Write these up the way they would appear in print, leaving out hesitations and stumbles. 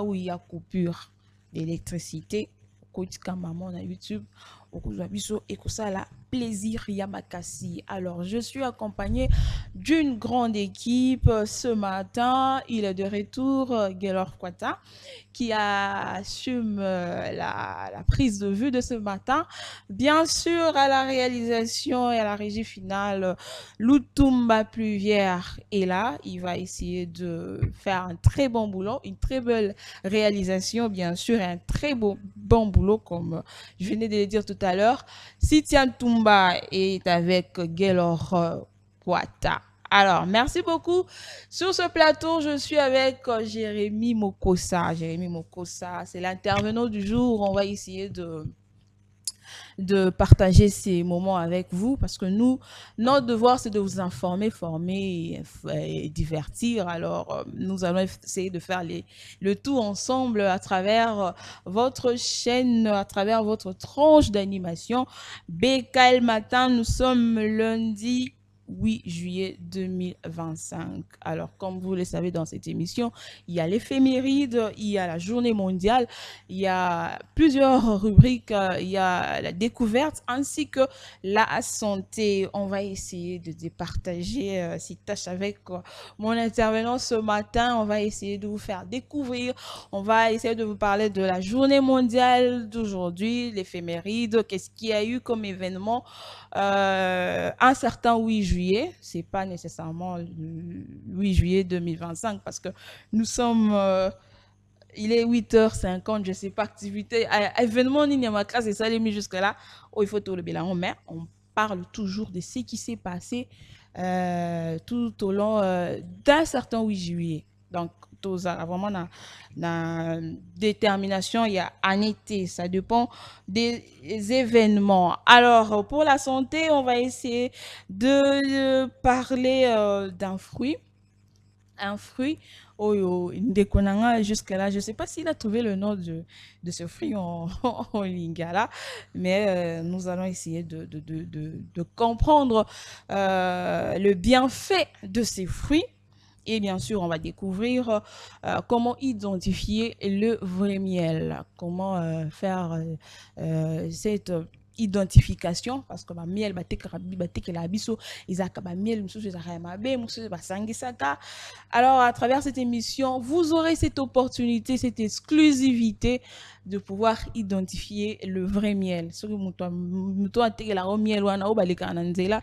où il y a coupure d'électricité, kotika maman na YouTube, okozwa biso et que ça la plaisir Yamakasi. Alors, je suis accompagnée d'une grande équipe ce matin. Il est de retour, Gelor Kwata, qui assume la prise de vue de ce matin. Bien sûr, à la réalisation et à la régie finale, Lutumba Pluvière est là. Il va essayer de faire un très bon boulot, une très belle réalisation, bien sûr, et un très bon boulot, comme je venais de le dire tout à l'heure. Sitian Tumba est avec Gelor Kwata. Alors, merci beaucoup. Sur ce plateau, je suis avec Jérémy Mokossa. Jérémy Mokossa, c'est l'intervenant du jour. On va essayer de partager ces moments avec vous parce que nous, notre devoir, c'est de vous informer, former et divertir. Alors, nous allons essayer de faire le tout ensemble à travers votre chaîne, à travers votre tranche d'animation. BKL Matin, nous sommes lundi 8 juillet 2025. Alors, comme vous le savez dans cette émission, il y a l'éphéméride, il y a la journée mondiale, il y a plusieurs rubriques, il y a la découverte ainsi que la santé. On va essayer de départager ces tâches avec mon intervenant ce matin. On va essayer de vous faire découvrir. On va essayer de vous parler de la journée mondiale d'aujourd'hui, l'éphéméride, qu'est-ce qu'il y a eu comme événement un certain 8 juillet. C'est pas nécessairement le 8 juillet 2025 parce que nous sommes il est 8h50, je ne sais pas, activité, événement, ni ma classe, et ça, mis jusque-là. Oh, il faut tout le bilan, mais on parle toujours de ce qui s'est passé tout au long d'un certain 8 juillet. Donc, vraiment, la détermination, il y a un été, ça dépend des événements. Alors, pour la santé, on va essayer de parler d'un fruit. Un fruit Oyo Ndekonanga jusque-là. Je ne sais pas s'il a trouvé le nom de ce fruit en lingala, mais nous allons essayer de comprendre le bienfait de ces fruits. Et bien sûr, on va découvrir comment identifier le vrai miel, comment faire cette identification parce que ba miel batekela biso ezaka ba miel mususu ezaka mabe mususu basangisaka. Alors à travers cette émission, vous aurez cette opportunité, cette exclusivité de pouvoir identifier le vrai miel. Ce que muto atekela miel wana o baleka na nzela,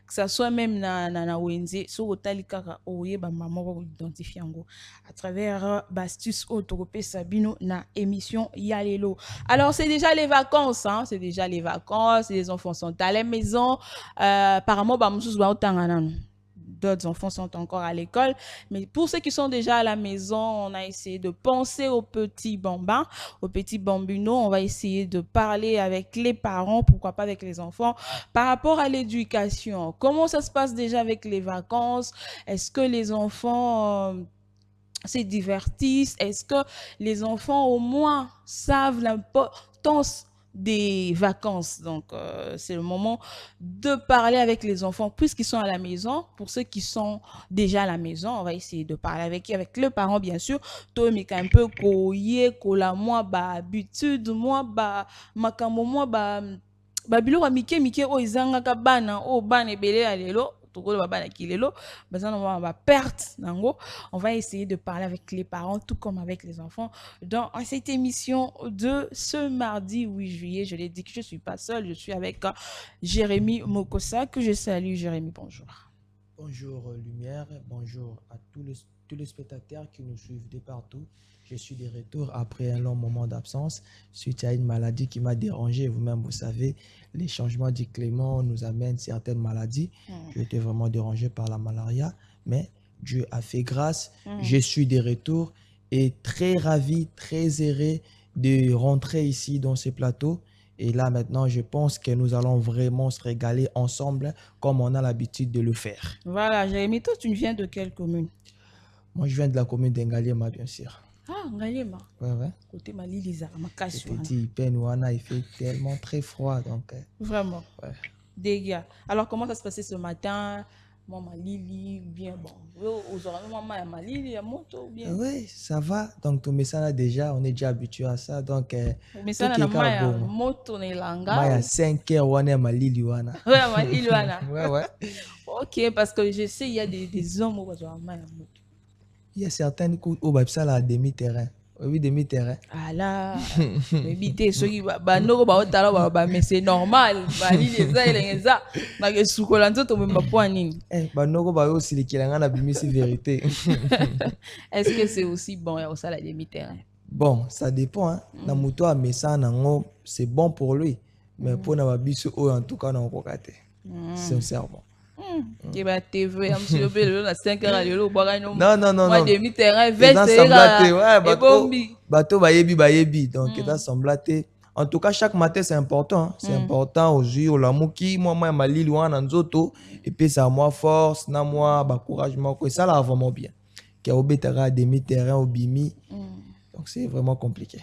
que ça soit même na wenze so otali kaka oye ba mama ba identifier ngo à travers bastus autoropé sabino na émission Yalelo. Alors c'est déjà les vacances, hein, c'est déjà les vacances, les enfants sont à la maison, apparemment ba mususu ba otangana. D'autres enfants sont encore à l'école. Mais pour ceux qui sont déjà à la maison, on a essayé de penser aux petits bambins, aux petits bambinos. On va essayer de parler avec les parents, pourquoi pas avec les enfants, par rapport à l'éducation. Comment ça se passe déjà avec les vacances? Est-ce que les enfants se divertissent? Est-ce que les enfants au moins savent l'importance des vacances? Donc, c'est le moment de parler avec les enfants puisqu'ils sont à la maison. Pour ceux qui sont déjà à la maison, on va essayer de parler avec le parent, bien sûr. Toi, mais un peu kola moi ba habitude moi ba makambo moi ba biloko mike mike o izanga bana o bana ebele alelo on va essayer de parler avec les parents tout comme avec les enfants dans cette émission de ce mardi 8 juillet. Je l'ai dit que je ne suis pas seule, je suis avec Jérémy Mokossa, que je salue. Jérémy, bonjour. Bonjour Lumière, bonjour à tous les spectateurs qui nous suivent de partout. Je suis de retour après un long moment d'absence suite à une maladie qui m'a dérangé. Vous-même, vous savez, les changements du climat nous amènent certaines maladies. J'ai été vraiment dérangé par la malaria, mais Dieu a fait grâce. Je suis de retour et très ravi, très heureux de rentrer ici dans ce plateau. Et là, maintenant, je pense que nous allons vraiment se régaler ensemble comme on a l'habitude de le faire. Voilà, Jérémy, toi, tu viens de quelle commune? Moi, je viens de la commune d'Engaliema, bien sûr. Ah, Ngaliema. Ouais. Côté Maliliza, Makassou. Je te dis, Penouana, il fait tellement très froid. Donc, vraiment. Ouais. Dégâts. Alors, comment ça se passait ce matin? Maman Lili, bien bon. Aujourd'hui, maman est Malili, il moto, bien. Oui, ça va. Donc, tout ça là déjà, on est déjà habitué à ça. Donc, Mais tout ça, qui na est maya bon. moto ne langa. Maya 5 heures, on est Malili wana. Ouais, Malili, wana. Ouais, ouais. Ok, parce que je sais, il y a des hommes où ils ont maya moto. Il y a certaines coups où ça là demi-terrain. Oui, demi-terrain. Ah là, éviter ceux qui banoko ba otala ba mais c'est normal. Bali les ça. Na ke sukola nzoto memba po nini. Banoko ba yo silikilanga na bimisi vérité. Est-ce que c'est aussi bon ya osala demi-terrain? Bon, ça dépend hein. Na moto a message nango, c'est bon pour lui. Mais pour na babiso en tout cas non kokate. Sincèrement. Qui va TV am sur le na 5 heures le boire non non non moi non demi-terrain veste ouais bateau bayebi donc ça semblaté en tout cas chaque matin c'est important hein. C'est important aujourd'hui au lamuki moi malili wana nzoto et puis ça moi force na moi ba couragement que ça là vraiment bien qui a obetara demi-terrain au bimi donc c'est vraiment compliqué.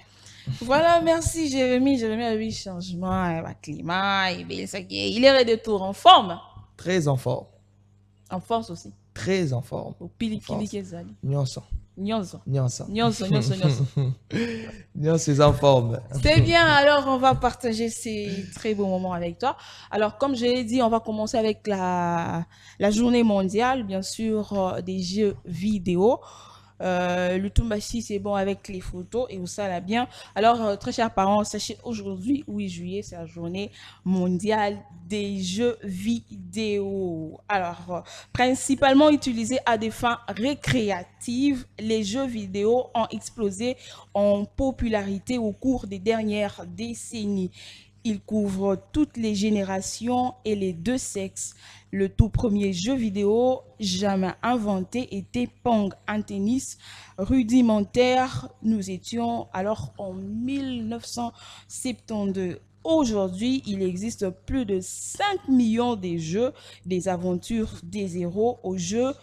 Voilà, merci Jérémy. Jérémy a eu changement, climat, il est de retour en forme. Très en forme. En force aussi. Très en forme. Au pili-pili kezali. Nyonso. Nyonso. Nyonso. Nyonso, nyonso, nyonso. Nyonso est en forme. C'est bien, alors on va partager ces très beaux moments avec toi. Alors comme je l'ai dit, on va commencer avec la journée mondiale, bien sûr, des jeux vidéo. Le Tumbashi, c'est bon avec les photos et ça là bien. Alors, très chers parents, sachez aujourd'hui, 8 juillet, c'est la journée mondiale des jeux vidéo. Alors, principalement utilisés à des fins récréatives, les jeux vidéo ont explosé en popularité au cours des dernières décennies. Il couvre toutes les générations et les deux sexes. Le tout premier jeu vidéo jamais inventé était Pong, un tennis rudimentaire. Nous étions alors en 1972. Aujourd'hui, il existe plus de 5 millions de jeux, des aventures des héros aux jeux,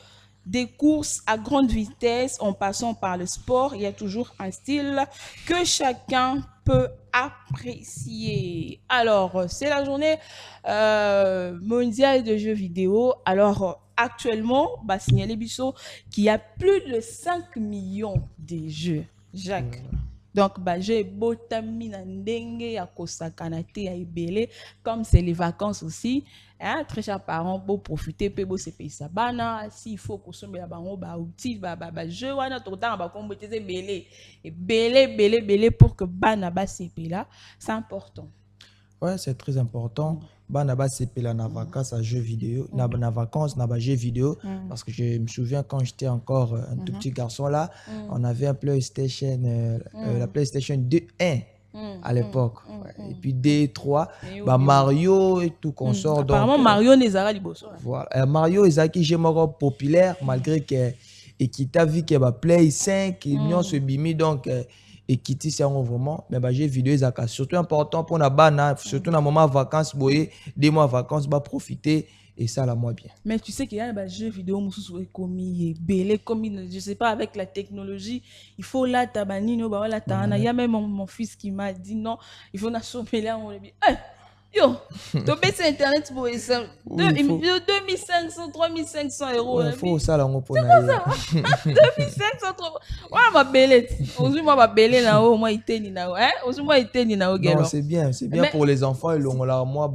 des courses à grande vitesse en passant par le sport. Il y a toujours un style que chacun peut apprécier. Alors, c'est la journée mondiale de jeux vidéo. Alors, actuellement, signaler Bisso qu'il y a plus de 5 millions de jeux. Jacques. Donc, j'ai botami na ndenge ya kosakana te ya ebele, comme c'est les vacances aussi. Hein, très chers parents, pour profiter, pour se payer sa bana, s'il faut consommer la bango, outil, jeu, wana, tout le temps, comme belé, et belé, pour que bana se paye là, c'est important. Ouais, c'est très important. Bana se paye là, na vacances à jeux vidéo, na vacances, na jeux vidéo, parce que je me souviens quand j'étais encore un tout petit garçon là, on avait un PlayStation, la PlayStation 2.1. À l'époque. Et puis D3, Mario et tout consort. Apparemment, Mario n'est pas liboso. Voilà. Mario est qui j'aime populaire, malgré que Ekita vu qu'il y a Play 5, Union se bimi donc Ekiti c'est vraiment, mais j'ai vidéo est surtout important pour la bana, surtout dans le moment de vacances, des mois de vacances, profiter. Et ça, là, moi, bien. Mais tu sais qu'il y a des jeux vidéo, je sais pas, avec la technologie, il faut là, il y a même mon fils qui m'a dit non, il faut n'assommer là, on dit, yo, tu baisses Internet pour 2500, 3500 euros. Il faut ça, là, on peut. C'est pas ça. 2500, ouais, ma belette. Aujourd'hui, moi, ma belette, là, au moins, il t'est na, hein? Aujourd'hui, moi, il t'est na, non, c'est bien pour les enfants, ils ont là, moi,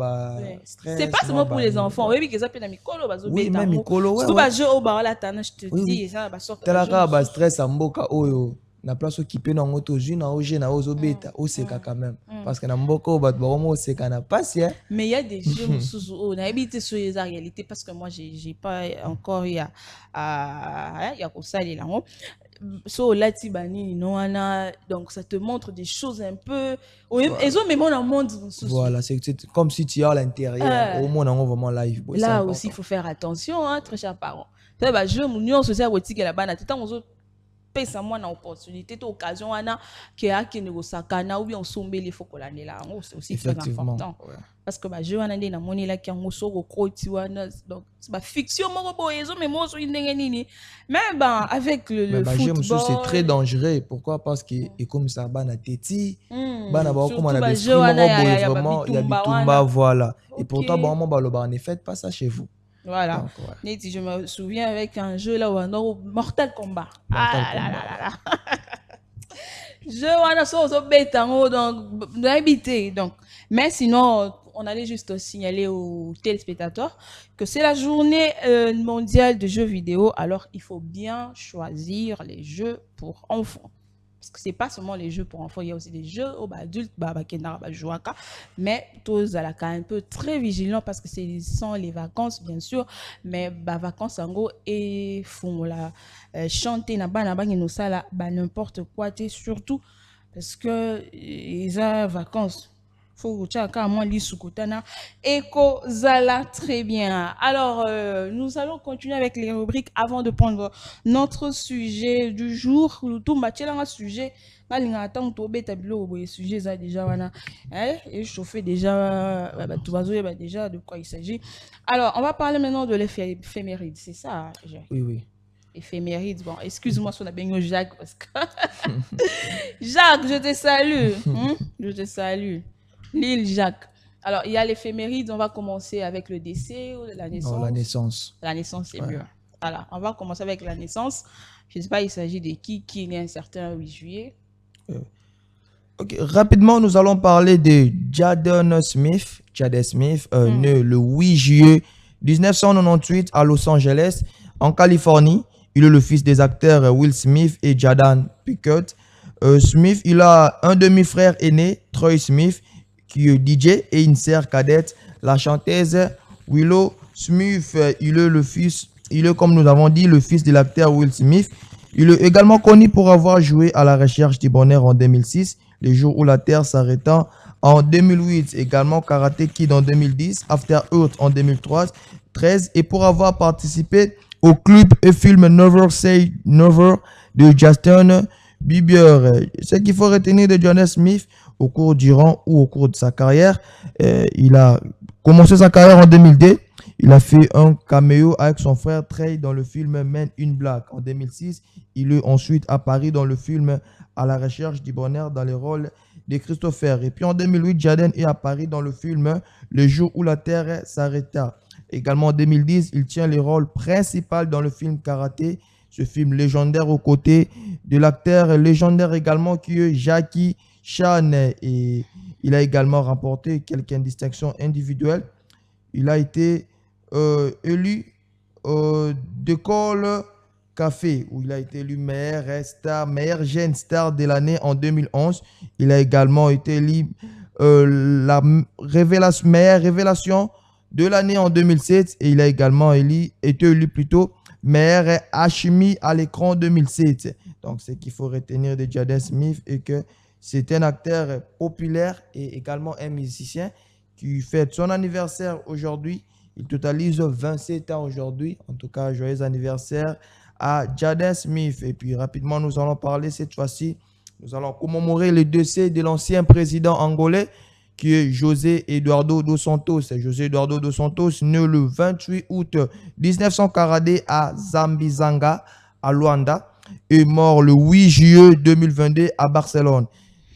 stress. C'est pas seulement pour les enfants. Oui, que ça peut être Mikolo, oui, même Mikolo, ouais. Tout va jouer au bar, là, je te dis, ça va sortir. T'as stress à Mboka, oyo. Na place qui peut na moto ju na oje na ozo beta o seka quand même parce que na mboko bat ba mo seka na passe. Mais il y a des jeux sous na habité sur les réalités parce que moi j'ai pas encore il y a comme ça les là so là tibani non ana donc ça te montre des choses un peu ils ont même un monde voilà c'est comme si tu es à l'intérieur au moins on vraiment live là aussi il faut faire attention hein très chers parents ça va jeu mon social politique là bas na tant aux autres pesa moi na opportunité to occasion wana ke akene kosakana ou bien osombe les faut kolande là c'est aussi très important parce que jeu wana ndé na moni la ki yango soko koti wana donc c'est fiction moko boyezo mais moi so ndenge nini mais avec le football c'est très dangereux pourquoi parce que et comme ça bana teti bana ba comme on a vraiment il y a bitumba voilà et pourtant bon moment baloba ne faites pas ça chez vous Voilà. Donc, ouais. Neti, je me souviens avec un jeu là où on a Mortal Kombat. Mortal Ah là là Kombat. là là là. Je on a ça bête en haut donc d'habiter donc mais sinon on allait juste signaler aux téléspectateurs que c'est la journée mondiale de jeux vidéo alors il faut bien choisir les jeux pour enfants parce que c'est pas seulement les jeux pour enfants il y a aussi des jeux aux adultes mais tous à la un peu très vigilant parce que c'est sont les vacances bien sûr mais vacances en gros et font la chanter na bana bangi no sala n'importe quoi surtout parce que ils ont vacances faut que moi lisukutana Eko Zala très bien. Alors nous allons continuer avec les rubriques avant de prendre notre sujet du jour. Tout match là un sujet balinga attend to beta bilo boye sujet ça déjà wana et chauffer déjà tout déjà de quoi il s'agit. Alors on va parler maintenant de l'éphéméride, c'est ça Jacques? Oui. Éphéméride. Bon, excuse-moi si on a bien Jacques parce que Jacques, je te salue. Je te salue. L'île Jacques. Alors, il y a l'éphéméride. On va commencer avec le décès ou la naissance. Non, la naissance. La naissance, c'est Ouais. mieux. Alors, on va commencer avec la naissance. Je ne sais pas, il s'agit de qui est né un certain 8 juillet. Ok, rapidement, nous allons parler de Jaden Smith. Né le 8 juillet 1998 à Los Angeles, en Californie. Il est le fils des acteurs Will Smith et Jaden Pickett. Smith, il a un demi-frère aîné, Troy Smith, qui est DJ, et une sœur cadette, la chanteuse Willow Smith. Il est, comme nous avons dit, le fils de l'acteur Will Smith. Il est également connu pour avoir joué à La Recherche du Bonheur en 2006, Les Jours où la Terre s'arrêta en 2008, également Karate Kid en 2010, After Earth en 2013, et pour avoir participé au clip et film Never Say Never de Justin Bieber. Ce qu'il faut retenir de Jaden Smith au cours de sa carrière, il a commencé sa carrière en 2002. Il a fait un caméo avec son frère Trey dans le film Men in Black en 2006. Il est ensuite apparu dans le film À la recherche du bonheur dans le rôle de Christopher. Et puis en 2008, Jaden est apparu dans le film Le jour où la Terre s'arrêta. Également en 2010, il tient le rôle principal dans le film Karaté, ce film légendaire aux côtés de l'acteur légendaire également qui est Jackie Chan. Et il a également remporté quelques distinctions individuelles. Il a été élu de Cole Café, où il a été élu meilleur jeune star de l'année en 2011. Il a également été élu la meilleure révélation de l'année en 2007 et il a également été élu meilleur Hashimi à l'écran 2007. Donc, ce qu'il faut retenir de Jaden Smith est que c'est un acteur populaire et également un musicien qui fête son anniversaire aujourd'hui. Il totalise 27 ans aujourd'hui. En tout cas, joyeux anniversaire à Jaden Smith. Et puis rapidement, nous allons parler cette fois-ci. Nous allons commémorer le décès de l'ancien président angolais qui est José Eduardo dos Santos. José Eduardo dos Santos, né le 28 août 1942 à Zambizanga, à Luanda, et mort le 8 juillet 2022 à Barcelone.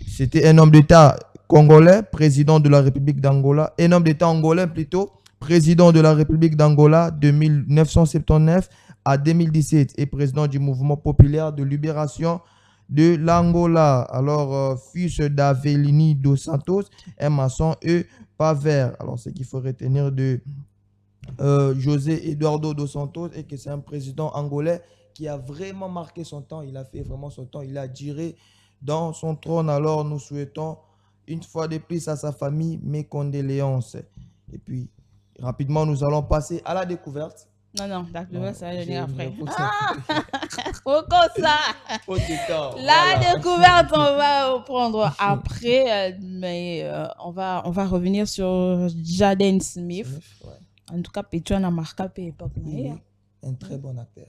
C'était un homme d'État congolais, président de la République d'Angola, un homme d'État angolais plutôt, président de la République d'Angola de 1979 à 2017 et président du mouvement populaire de libération de l'Angola. Alors, fils d'Avelini dos Santos, un maçon et paveur. Alors, ce qu'il faut retenir de José Eduardo dos Santos est que c'est un président angolais qui a vraiment marqué son temps. Il a fait vraiment son temps. Il a duré dans son trône. Alors, nous souhaitons une fois de plus à sa famille mes condoléances. Et puis, rapidement, nous allons passer à la découverte. Non, d'accord, ça va venir après. Ça. La découverte, on va prendre après, mais on va revenir sur Jaden Smith. En tout cas, Petron a marqué à l'époque. Un très bon acteur.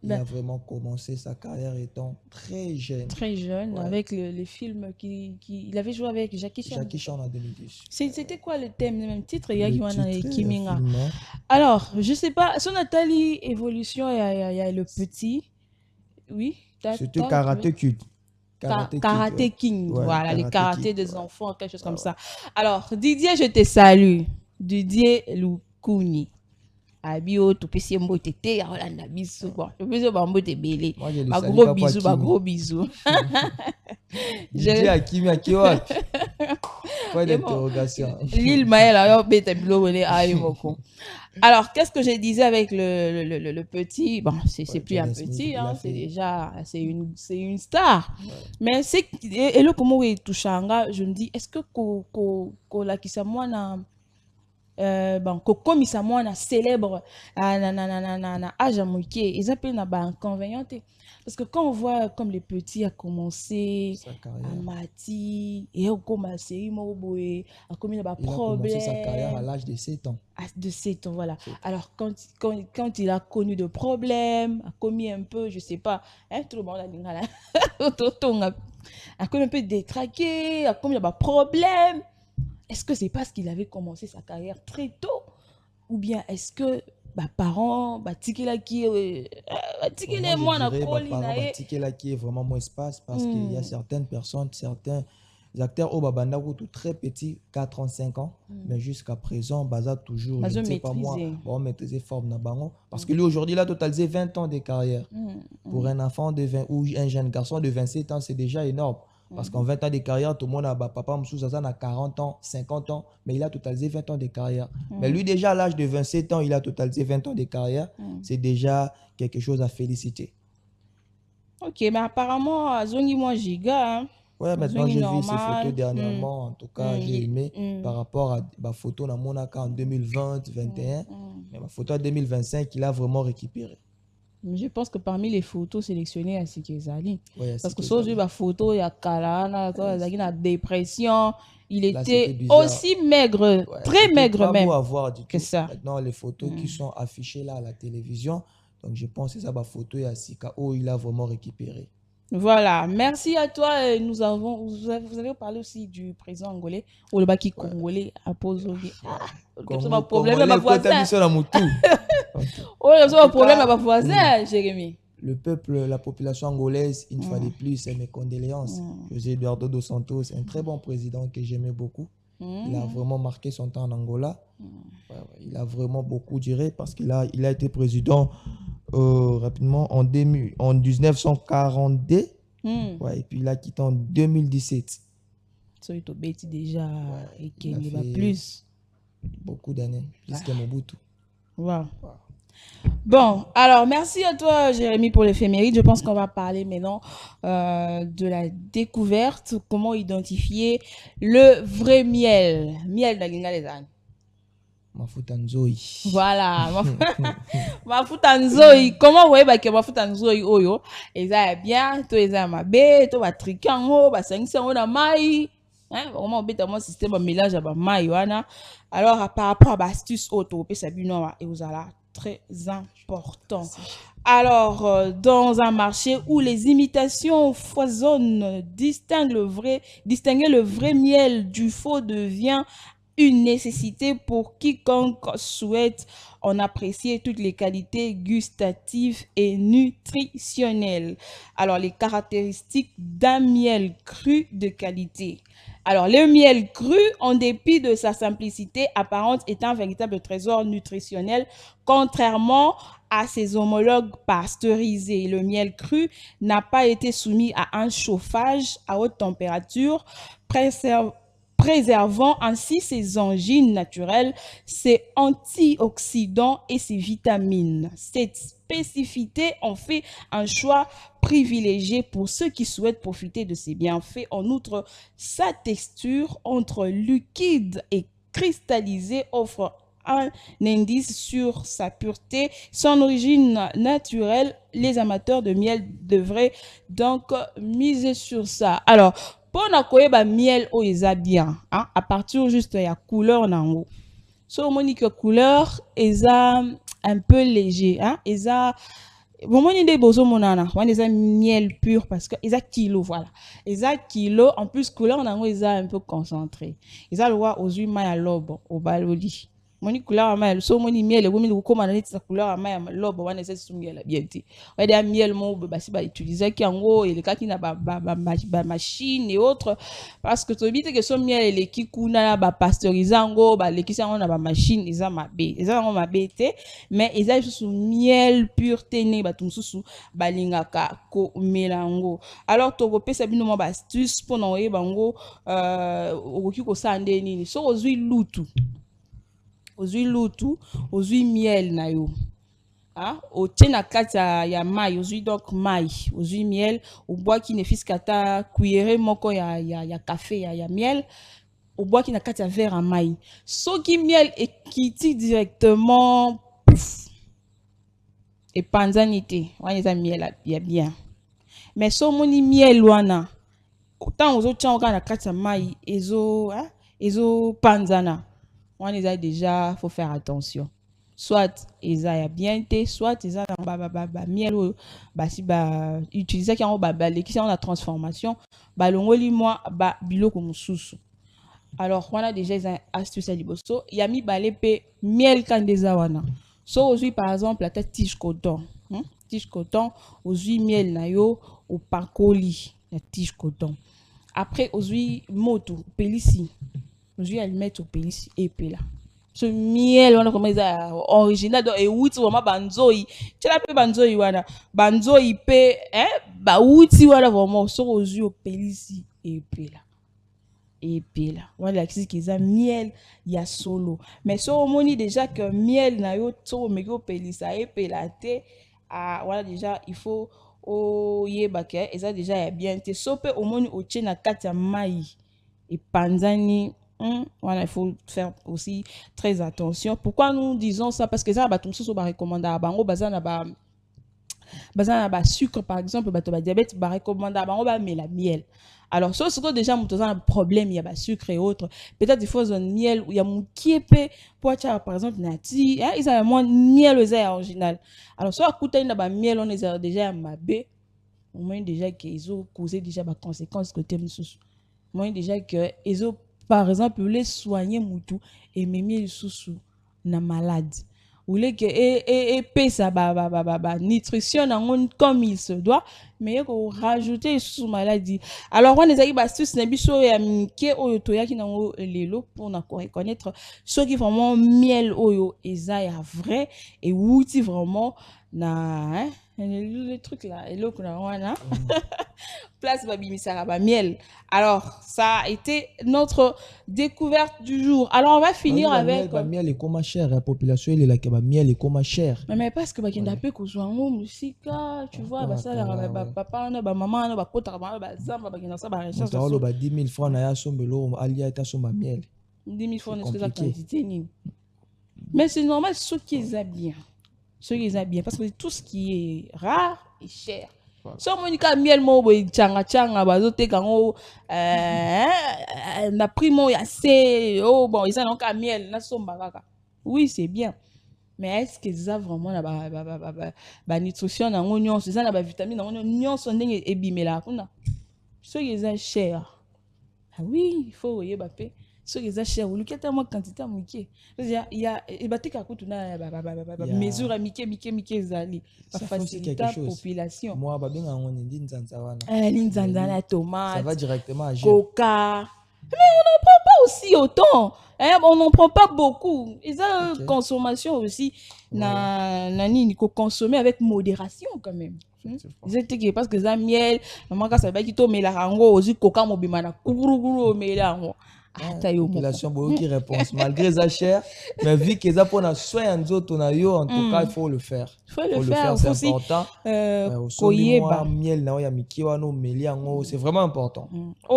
Il a vraiment commencé sa carrière étant très jeune. Très jeune, avec les films il avait joué avec Jackie Chan. Jackie Chan en 2010. C'était quoi le thème, le même titre? Alors, je sais pas, son Nathalie Évolution, il y a le petit. Oui. C'était Karate Kid. Karate King, voilà, les karatés des enfants, quelque chose comme ça. Alors, Didier, je te salue. Didier Lukuni. Abio, tout petit mot tété, Rolanda bisou, bon. Le plus bambo te belé. Moi, je le Bah salue gros pas pour bisous, bah Hakimi. gros bisous. DJ Hakimi Akiwak. Point Et bon, d'interrogation. L'île Maël, alors, bête, bilo, on est à Yomoko. Alors, qu'est-ce que je disais avec le petit? Bon, c'est Ouais, plus un Jaden Smith, petit, il a hein, c'est fait. déjà, c'est une star. Mais c'est, et le comment il touche je me dis, est-ce que la qui s'amoine bon, comme ça moi na célèbre na âge moké ils appellent na ba inconvénient parce que quand on voit comme les petits a commencé Sa à carrière. Mati et comme à série moboé a commis na ba Il a commencé sa carrière à problème l'âge de 7 ans. de 7 ans voilà. 7 ans. Alors quand il a connu de problèmes a commis un peu je sais pas hein tout le monde a lingala a commis un peu détraqué a commis na ba problème. Est-ce que c'est parce qu'il avait commencé sa carrière très tôt ou bien est-ce que parents tikela qui tikela Moi, moi je na dirais, koli par na exemple, ye Ticket là qui est vraiment moins espace parce qu'il y a certaines personnes, certains acteurs au Babanda tout très petits, 4 ans, 5 ans, mais jusqu'à présent, Baza toujours, je bazo ne sais pas moi, maîtriser. bon, maîtriser forme na bango. Parce que lui, aujourd'hui, il a totalisé 20 ans de carrière. Pour un enfant de 20 ou un jeune garçon de 27 ans, c'est déjà énorme. Parce qu'en 20 ans de carrière, tout le monde a papa Moussouza a 40 ans, 50 ans, mais il a totalisé 20 ans de carrière. Mais lui, déjà à l'âge de 27 ans, il a totalisé 20 ans de carrière. C'est déjà quelque chose à féliciter. Ok, mais apparemment, Zongi moi giga, hein. Ouais, maintenant Zongi j'ai vu ces normal. photos dernièrement. En tout cas, j'ai aimé par rapport à ma photo dans mon account en 2020, 2021. Mais ma photo en 2025, il a vraiment récupéré. Je pense que parmi les photos sélectionnées à Sikezali, Ouais, parce que Sikizali. si on la photo, il y a Kalana, il y a dépression, il Là, c'était était bizarre. aussi maigre, Ouais, très c'était maigre pas même beau à voir du que tout. ça. Maintenant, les photos qui sont affichées là à la télévision, donc je pense que ça, ma photo, il y a Sika. Oh, il a vraiment récupéré. Voilà, merci à toi. Vous avez parlé aussi du président angolais, ou le baki congolais, à Pozogi. C'est un problème à ma voisin. Oh, c'est un problème à ma voisin, Jérémy. Le peuple, la population angolaise, une fois de plus, c'est mes condoléances. José Eduardo dos Santos, un très bon président que j'aimais beaucoup. Il a vraiment marqué son temps en Angola. Il a vraiment beaucoup duré parce qu'il a été président rapidement en 1942. Et puis il a quitté en 2017. So, il t'a bêti déjà et qu'il va fait plus. Beaucoup d'années, plus que Mobutu. Wow. Bon, alors merci à toi Jérémy pour l'éphéméride. Je pense qu'on va parler maintenant de la découverte, comment identifier le vrai miel. Miel d'Alinga les ânes. Mafuta Nzoi. Voilà. Mafuta Nzoi. Comment vous voyez que Mafuta Nzoi oyo? Et ça est bien, tout est mabe, tout va triquer en haut, va s'engager en haut dans maï. Hein, vraiment, on mon système de mélange à maï. Alors, par rapport à l'astuce auto, ça et vous allez très important. Alors, dans un marché où les imitations foisonnent, distinguer le vrai miel du faux devient une nécessité pour quiconque souhaite en apprécier toutes les qualités gustatives et nutritionnelles. Alors, les caractéristiques d'un miel cru de qualité. Alors, le miel cru, en dépit de sa simplicité apparente, est un véritable trésor nutritionnel, contrairement à ses homologues pasteurisés. Le miel cru n'a pas été soumis à un chauffage à haute température, préservant ainsi ses enzymes naturelles, ses antioxydants et ses vitamines. Cette spécificité en fait un choix privilégié pour ceux qui souhaitent profiter de ses bienfaits. En outre, sa texture entre liquide et cristallisé offre un indice sur sa pureté, son origine naturelle. Les amateurs de miel devraient donc miser sur ça. Alors, pour na miel o eza bien, hein, à partir juste de la couleur nango. So monique couleur eza un peu léger, hein, eza bon des bozo monana, on eza miel pur parce que eza kilo voilà. Eza kilo en plus couleur nango eza un peu concentré. Eza le roi aux humains à l'aube au baloli. moni couleur ama so moni miel e gomi ko mana neti sa couleur ama ya lobo wana eza sungela bien te ouais des miel mo basi ba utiliser ki yango et le kaki na ba machine et autres parce que to bite que so miel le ki kuna na ba pasteurisant ba le ki sango na ba machine eza mabe te mais eza sous miel pur te ne ba tumsusu balingaka ko melango alors to ko pesa bino mo ba astuce pour na oyeba ngo okoki ko sande nini so ozui lutu ozui miel na yo otie na kati ya mai ozui donc mai ozui miel obwaki ne fiskata cuillère moko ya café ya miel obwaki na kati ya verre à mai soki miel ekiti directement epanzani te wana eza miel ya bien mais so moni miel wana autant ozotia oka na kati ya mai ezo panzana on les a déjà, faut faire attention. Soit ils a bien té, soit ils a miel si utiliser qui en qui sont la transformation, longoli moi bilo comme sous. Alors on a déjà une astuce à liboso, il y a mis balépé miel kandeza wana. So aujourd'hui par exemple la tête tige coton, tige coton, aujourd'hui miel na yo au pakoli, la tige coton. Après aujourd'hui moto pelisi. Je vais mettre au pays et puis là ce miel on a comme ça original donc et outi vraiment banzoi tu l'as fait banzoi wana banzoi pe ba outi wana vraiment sur aux yeux au pays et puis là voilà qui c'est miel il y a solo mais so moni déjà que miel na yo to me ko pays ça et puis là te voilà déjà il faut yeba ke et ça déjà bien te so pe au moni o tient na kati ya mai et panzani. Voilà, il faut faire aussi très attention. Pourquoi nous disons ça? Parce que ça, tout ça, va recommander à bango, bazana ba sucre par exemple, ba diabète, ba recommander à bango, mais la miel. Alors, surtout déjà, nous avons un problème, il y a sucre et autres. Peut-être il faut un miel où il y a mon kiepé, pour par exemple, nati, ils ont moins miel aux airs original. Alors, soit écoutez, il y a miel, on est déjà mabé, au moins déjà qu'ils ont causé déjà des conséquences côté sous. Au moins déjà que ils ont par exemple, les soigner moutou et même sous na malade. Ou les que et pesa nutrition comme il se doit, mais il faut rajouter sous maladie. Alors on les a eu astuce na biso ya mike oyo to yaki nango lelo pour na reconnaître ceux qui vraiment miel oyo eza ya vrai et outi vraiment na le truc là et là qu'on a place babimisara miel. Alors ça a été notre découverte du jour. Alors on va finir avec miel est comme cher la population il est là que miel est comme cher mais parce que bakenda pe ko zwango musika tu vois ça la papa na ba maman na ba kota ba zamba bakenda ça ba recherche ça ba 10 000 francs na ya sombelo alia ta somba miel 10 000 francs est-ce que ça quantité ni mais c'est normal ce qui est bien parce que tout ce qui est rare est cher. So monika miel mo boy changa bazote kango na primo ya c'est bon ils ont ka miel na somba kaka oui c'est bien mais est-ce que ça vraiment na ba nutrition na ngonion ça na ba vitamine na ngonion so ndenge ebimela kuna so ils cher oui il faut yeba pe so ils cher ou leketa moi quantité mike il y a batika kutuna mesure mike zali ça facilite la population moi ba benga ngoni ndinzanza wana linzanza la tomate ça va directement à coca mais on n'en prend pas aussi autant on n'en prend pas beaucoup ils ont une consommation aussi nani ko consommer avec modération quand même parce que ça miel maman ka ça ba kito mela rango aussi coca mobima na kurukuru mela rango population qui réponse malgré ça cher mais vu que ça pour na soin nzoto na yo en tout cas il faut le faire c'est important koyeba miel na ya miki wana meli yango c'est vraiment important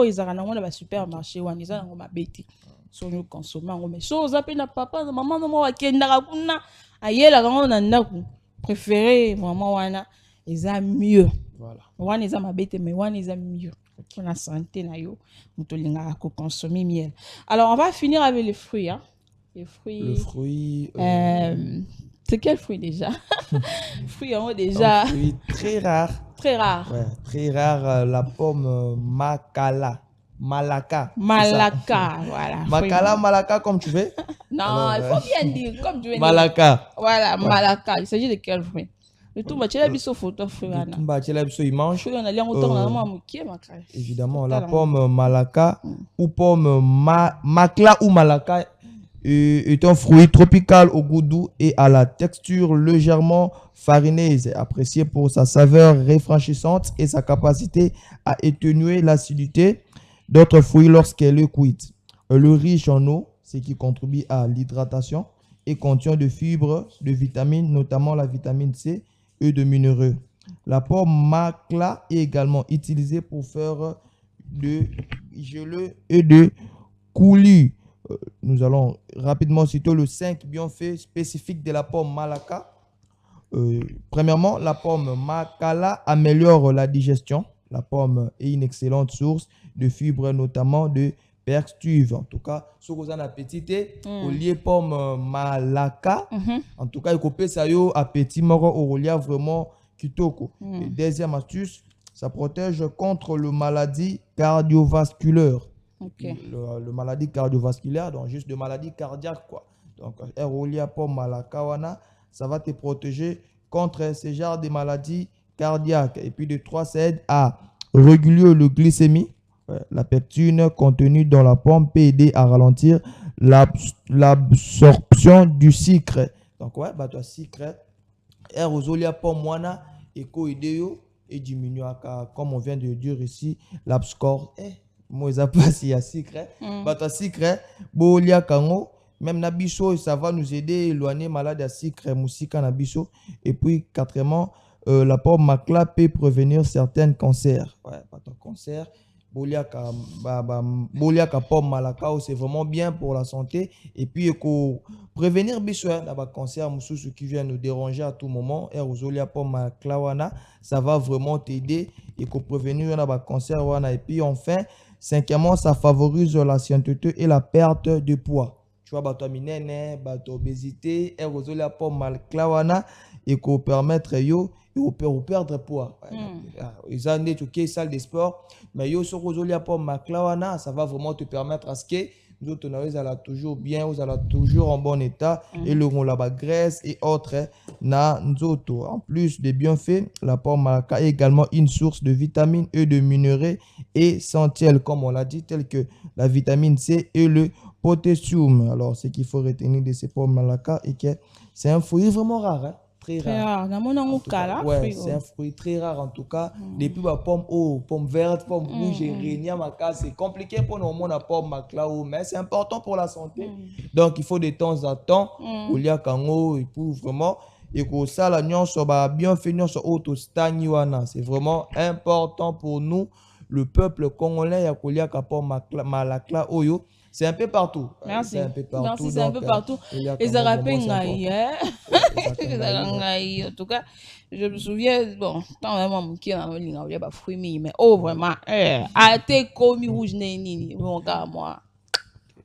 ils ont na ba supermarché wana ils ont ma bête so nous consommer mais so za pe na papa na maman no wa kenda kuna ayela kango na ndaku préféré vraiment wana ils ont mieux voilà wana ils ont ma bête mais wana ils ont mieux pour la santé na yo mutolinga ko consommer miel. Alors on va finir avec les fruits les fruits c'est quel fruit déjà? Fruit déjà un fruit très rare ouais, très rare la pomme Malaka voilà Malaka comme tu veux Non, Alors, il faut bien dire, comme tu veux dire. Malaka. Voilà, Ouais. Malaka. Il s'agit de quel fruit? Le tout, tu as biso photo fruit. Le Tumba, tu l'as vu, il mange. Fruit, on a l'air autant dans la main, Évidemment, la pomme Malaka ou pomme Makla ou Malaka est un fruit tropical au goût doux et à la texture légèrement farineuse, apprécié pour sa saveur rafraîchissante et sa capacité à atténuer l'acidité d'autres fruits lorsqu'elle est cuite. Le riche en eau, ce qui contribue à l'hydratation et contient de fibres, de vitamines, notamment la vitamine C et de minéraux. La pomme Makla est également utilisée pour faire de gelée et de coulis. Nous allons rapidement citer le 5 bienfaits spécifiques de la pomme Malaka. Premièrement, la pomme Makala améliore la digestion. La pomme est une excellente source de fibres, notamment de perstuve. En tout cas, si vous avez un appétit, au lieu pomme Malaka, en tout cas, il faut ça yo appétit moro au lieu vraiment kitoko. Et deuxième astuce, ça protège contre le maladie cardiovasculaire. Le maladie cardiovasculaire, donc juste de maladie cardiaque quoi. Donc, Erolia pomme Malaka, ça va te protéger contre ce genre de maladies cardiaques. Et puis de 3, ça aide à réguler le glycémie. La peptine contenue dans la pomme peut aider à ralentir l'absorption du sucre. Donc, ouais, bah, toi, sucre, Erolia pomme wana, et diminue, comme on vient de dire ici, l'abscore. Moi, ça passe, il y a sucre. Bah, toi, sucre, bolia kango. Même Nabiso, ça va nous aider à éloigner malade à sucre, moussika Nabiso. Et puis, quatrièmement, la pomme Makla peut prévenir certains cancers. Ouais, pas ton cancer. Boliaka pomme Malaka, c'est vraiment bien pour la santé. Et puis, pour prévenir biso, cancer, moussou qui vient nous déranger à tout moment. Et pomme Makla, ça va vraiment t'aider et pour prévenir le cancer. Et puis, enfin, cinquièmement, ça favorise la sainteté et la perte de poids. Tu vois, bato minene, bato obésité, la pomme Malklawana et qu'on permettre yo et perdre poids. Ils ont dit que salle de sport, mais yo sur la pomme Malklawana, ça va vraiment te permettre à ce que nous allons toujours bien, vous allez toujours en bon état et le rond là-bas graisse et autres na nzoto. En plus des bienfaits, la pomme Malaka est également une source de vitamines et de minéraux essentiels comme on l'a dit, tels que la vitamine C et le potassium. Alors, ce qu'il faut retenir de ces pommes Malaka est que c'est un fruit vraiment rare, hein? Très rare. Ouais, c'est un fruit très rare en tout cas. Depuis la pomme verte, pomme rouge et rénia maka, c'est compliqué pour nous la pomme makla, mais c'est important pour la santé. Donc, il faut de temps en temps, au lieu kango et pour vraiment et que ça la nion soit bien fait nion soit auto stagniwana. C'est vraiment important pour nous, le peuple congolais, ya kolia ka pomme malakla oyo. C'est un peu partout. Merci. C'est un peu partout. Merci, c'est un peu partout. Et ça rappelle en tout cas, je me souviens, bon, quand même, qui a un pas fruit, mais oh, vraiment, a été commis rouge, nini, mon gars, moi.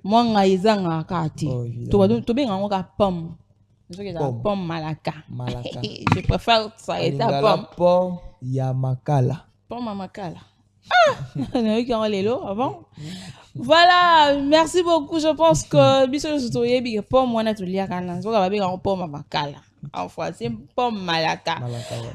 Moi, je suis un kati. Tu bien un pomme. Pomme Malaka. Je préfère ça et ta pomme. Pomme Yamakala. Pomme Yamakala. Voilà, merci beaucoup. Je pense que biso sotoye bi pomme wana tulia kana so ka ba pomme makala en français pomme malaka.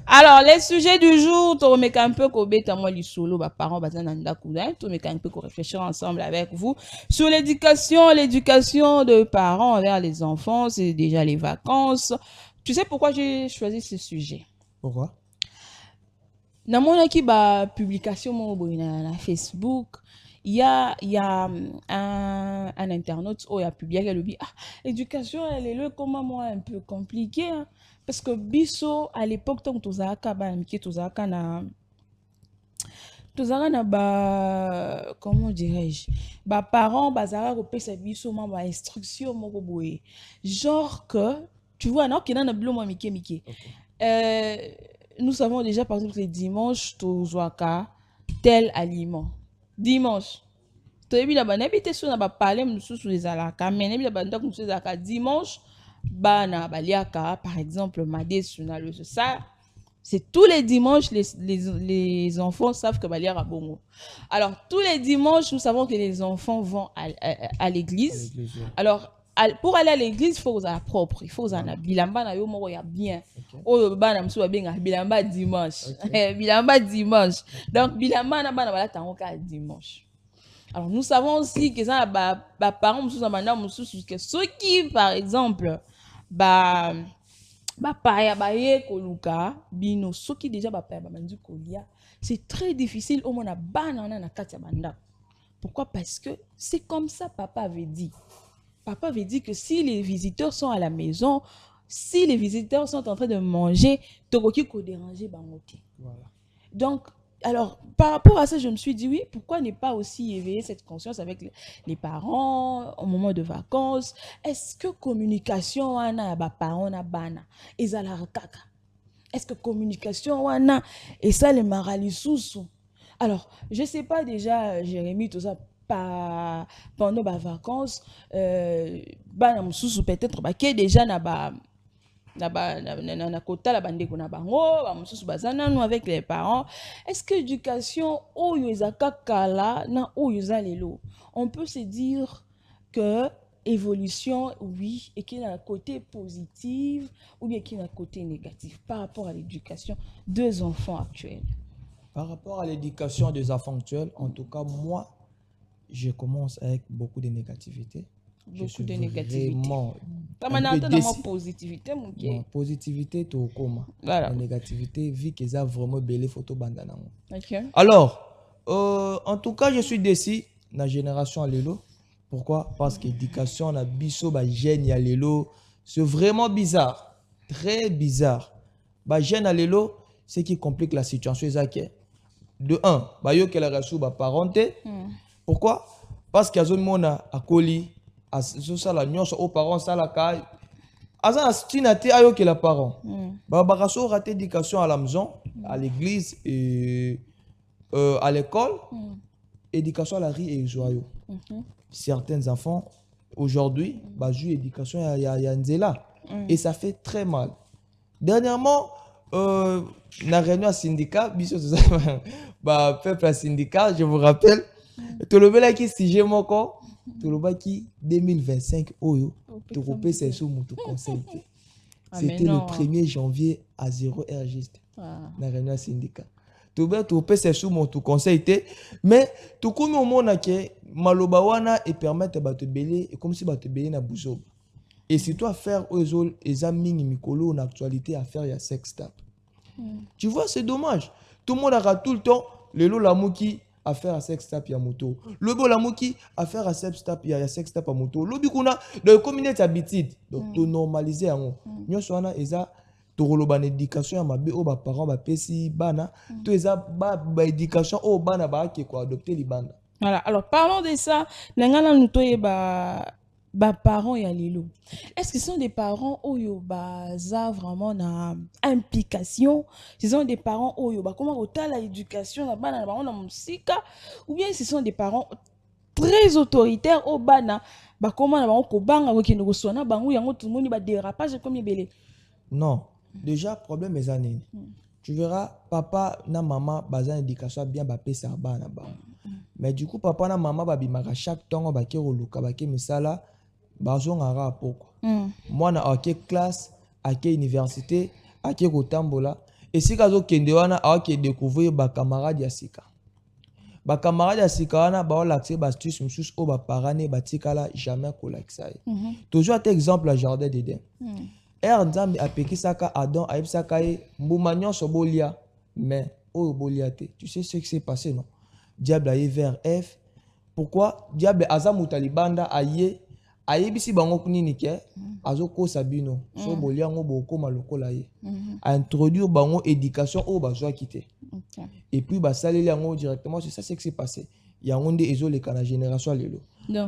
Alors les sujets du jour, to me un peu ko beta moi li solo ba parents bazana ndaku to me un peu ko réfléchir ensemble avec vous sur l'éducation de parents envers les enfants. C'est déjà les vacances. Tu sais pourquoi j'ai choisi ce sujet? Pourquoi? Dans mon équipe publication na Facebook, il y a un internaute qui a publié qui dit l'éducation elle est comment moi un peu compliqué hein? Parce que biso à l'époque tant que comment dirais-je parents bazara ko pesa biso ma instruction moko boye genre que tu vois non qui na bilo moi mike nous savons déjà par exemple les dimanches tozwaka tel aliment dimanche toyebi na banabite so na ba parler mususu ezalaka mais nebi na bandako mususu ezalaka dimanche bana baliaka par exemple madesu na le ça c'est tous les dimanches les enfants savent que baliaka bongo. Alors tous les dimanches nous savons que les enfants vont à l'église. Alors pour aller à l'église, il faut aux propre, il faut aux ana bilamba na yo moko ya bien. Oyo bana msuba benga bilamba dimanche. Bilamba dimanche. Donc bilamba na bana balata ngo ka dimanche. Alors nous savons aussi que ça parents msuba banda msusu que ceux qui par exemple paya baye koluka bino ceux qui déjà paya bandi kolia, c'est très difficile au mona bana na kati ya banda. Pourquoi? Parce que c'est comme ça papa avait dit. Papa avait dit que si les visiteurs sont à la maison, si les visiteurs sont en train de manger, tokoki ko déranger bangote. Voilà. Donc, alors, par rapport à ça, je me suis dit, oui, pourquoi ne pas aussi éveiller cette conscience avec les parents au moment de vacances? Est-ce que communication wana ba parents na bana ezala kaka? Est-ce que communication wana et ça le maralisousu? Alors, je sais pas déjà, Jérémy, tout ça, pendant les vacances, peut-être que déjà na kota la bande kona bango, avec les parents. Est-ce que l'éducation oyo ezaka kala na oyo lelo? On peut se dire que évolution, oui, et qu'il y a un côté positif ou bien qu'il y a un côté négatif par rapport à l'éducation des enfants actuels. Par rapport à l'éducation des enfants actuels, en tout cas, moi, je commence avec beaucoup de négativité. Beaucoup de négativité. Vraiment. Positivité, mon gars. Non, positivité, tout comme. Voilà. La négativité, vu qu'ils ont vraiment belle photo bandana. Okay. Alors, en tout cas, je suis déçu dans la génération à l'élo. Pourquoi? Parce que l'éducation, la biso, ba jeune à l'élo, c'est vraiment bizarre. Très bizarre. Ba jeune à l'élo, ce qui complique la situation, c'est que de un, bah yo qu'elle a reçu ba parenté. Pourquoi? Parce qu'il y a zone mona à coli, à ça la nuance aux parents ça la caille. Azan stinate ayo que la parent. Bah baraso raté éducation à la maison, à l'église et à l'école. Éducation à la rue et joyeux. Certains enfants aujourd'hui bah jouent éducation à nzela et ça fait très mal. Dernièrement na réunion à syndicat, bah peuple à syndicat, je vous rappelle, tout le monde qui sujet moko, tout le monde qui 2025 oyo, tout le c'est sous mon conseil. C'était le 1er janvier à 0 heure juste. Na réunion à syndicat. Tout le c'est sous mon conseil mais tout comme au monde que maloba wana et permettre ba te belé et comme si ba te belé na buzoba. Et si toi faire aux examens mikolo en actualité à faire il y a sex tap. Tu vois, c'est dommage. Tout le monde aura tout le temps le lamuki à faire à sex tap ya moto. Le bo lamuki à faire à sex tap ya sex tap à moto. Le bikuna de communauté habitude. Donc to normaliser en. Nyo soana eza to roloba éducation ya mabe o ba parents ba pesi bana to eza ba éducation o bana ba ke ko adopter li bana. Voilà. Alors parlons de ça. Nangana nutoye parents et lilo. Est-ce que ce sont des parents oyo baza vraiment na implication? Ce sont des parents oyo comment autant l'éducation na bana na na musika ou bien ce sont des parents très autoritaires au bana comment na bango ko banga ko kino ko sona bango yango tout le monde ba dérapage comme belé? Non, déjà problème est années. Tu verras papa na maman baza éducation bien ba pesa bana ba. Mais du coup papa na maman ba bimaka chaque temps ba ke roluka ba ke misala bazongara poko. Moi na ak classe, ak université, ak kotambola et si kazo kende wana ak découvrir ba camarade ya sika. Ba camarade ya sika wana ba l'accès ba astuce musus o ba parane ba tikala jamais ko l'accès. Toujours un exemple à jardin d'Éden. Nzambe apekisaka Adam aibsaka ye mbuma nyonso bolia mais o bolia te. Tu sais ce qui s'est passé non? Diable a vers F. Pourquoi? Diable aza mutalibanda aye ayebisi bango kunini ke azoko sabino so bolia ngo boko malokola ye a introduire bango éducation au bazwa kité et puis basaleli yango directement c'est ça ce qui s'est passé yango nde ezoleka na génération lelo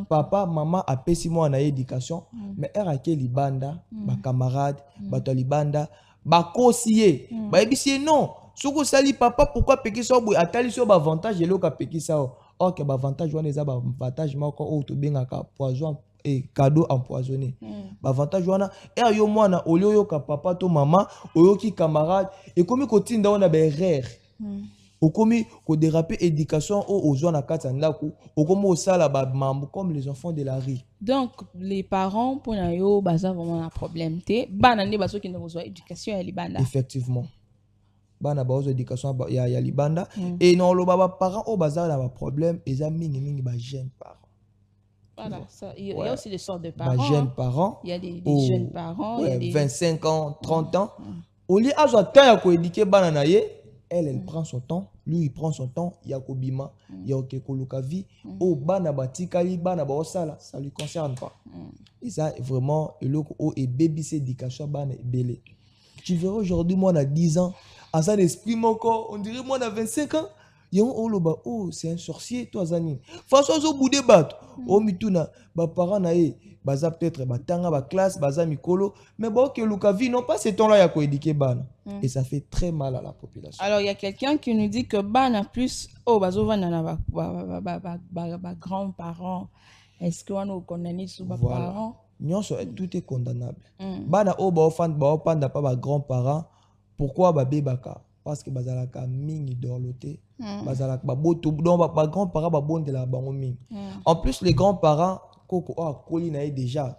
papa maman apesi mwana éducation mais erake libanda ba camarade bato libanda bakosi ye bayebisi non soko sali papa pourquoi pekisa boy atali so ba avantage eloka pekisa ok ba avantage wana eza ba avantage moko o to bengaka poison et cadeau empoisonné. Avantage wana et yo mwana olio yo ka papa to maman oyo ki camarade et comme kotinda on a be rare. okomi ko déraper éducation aux zones à katandako okomo osala ba mambo comme les enfants de la rue. Donc les parents pour na yo baza vraiment un problème té bana ne baso qui ne besoin éducation ya libanda. Effectivement bana ba éducation ya libanda et non lo baba parents o baza na ba problème eza mingi ba jeunes parents. Voilà, ça, il y a aussi des sortes de parents. Jeunes parents. Il y a des jeunes parents. Ouais, il y a des... 25 ans, 30 ans. Au lieu de temps à éduquer bananaye, elle prend son temps, lui il prend son temps, il y a kobima, il y a okekoluka vie, oh bana batikali bana ba osala, ça lui concerne pas. Et ça vraiment et baby c'est éducation bana belé. Tu verras aujourd'hui moi on a 10 ans, à ça l'esprit mon corps, on dirait moi on a 25 ans. Oh, c'est un sorcier, toi, Zani. Façon, au bout des bateaux. Oh, mituna, ba parents nae, baza peut-être, ba tanga, ba classe, baza mikolo. Mais bon, que Lukavi, non pas ces temps-là, il y a quoi éduquer ban. Et ça fait très mal à la population. Alors, il y a quelqu'un qui nous dit que ban a plus, oh, bazo vanana, ba grands-parents. Est-ce qu'on a condamné sous ba parents? Non, tout est condamnable. Bana, oh, ba offend, ba opanda, pas ba grands-parents. Pourquoi ba bébaka? Parce que bazalaka mingi dorloté bazalaka baboto donc ba grands-parents ba bonde la bango mingi. En plus les grands-parents koko kolina déjà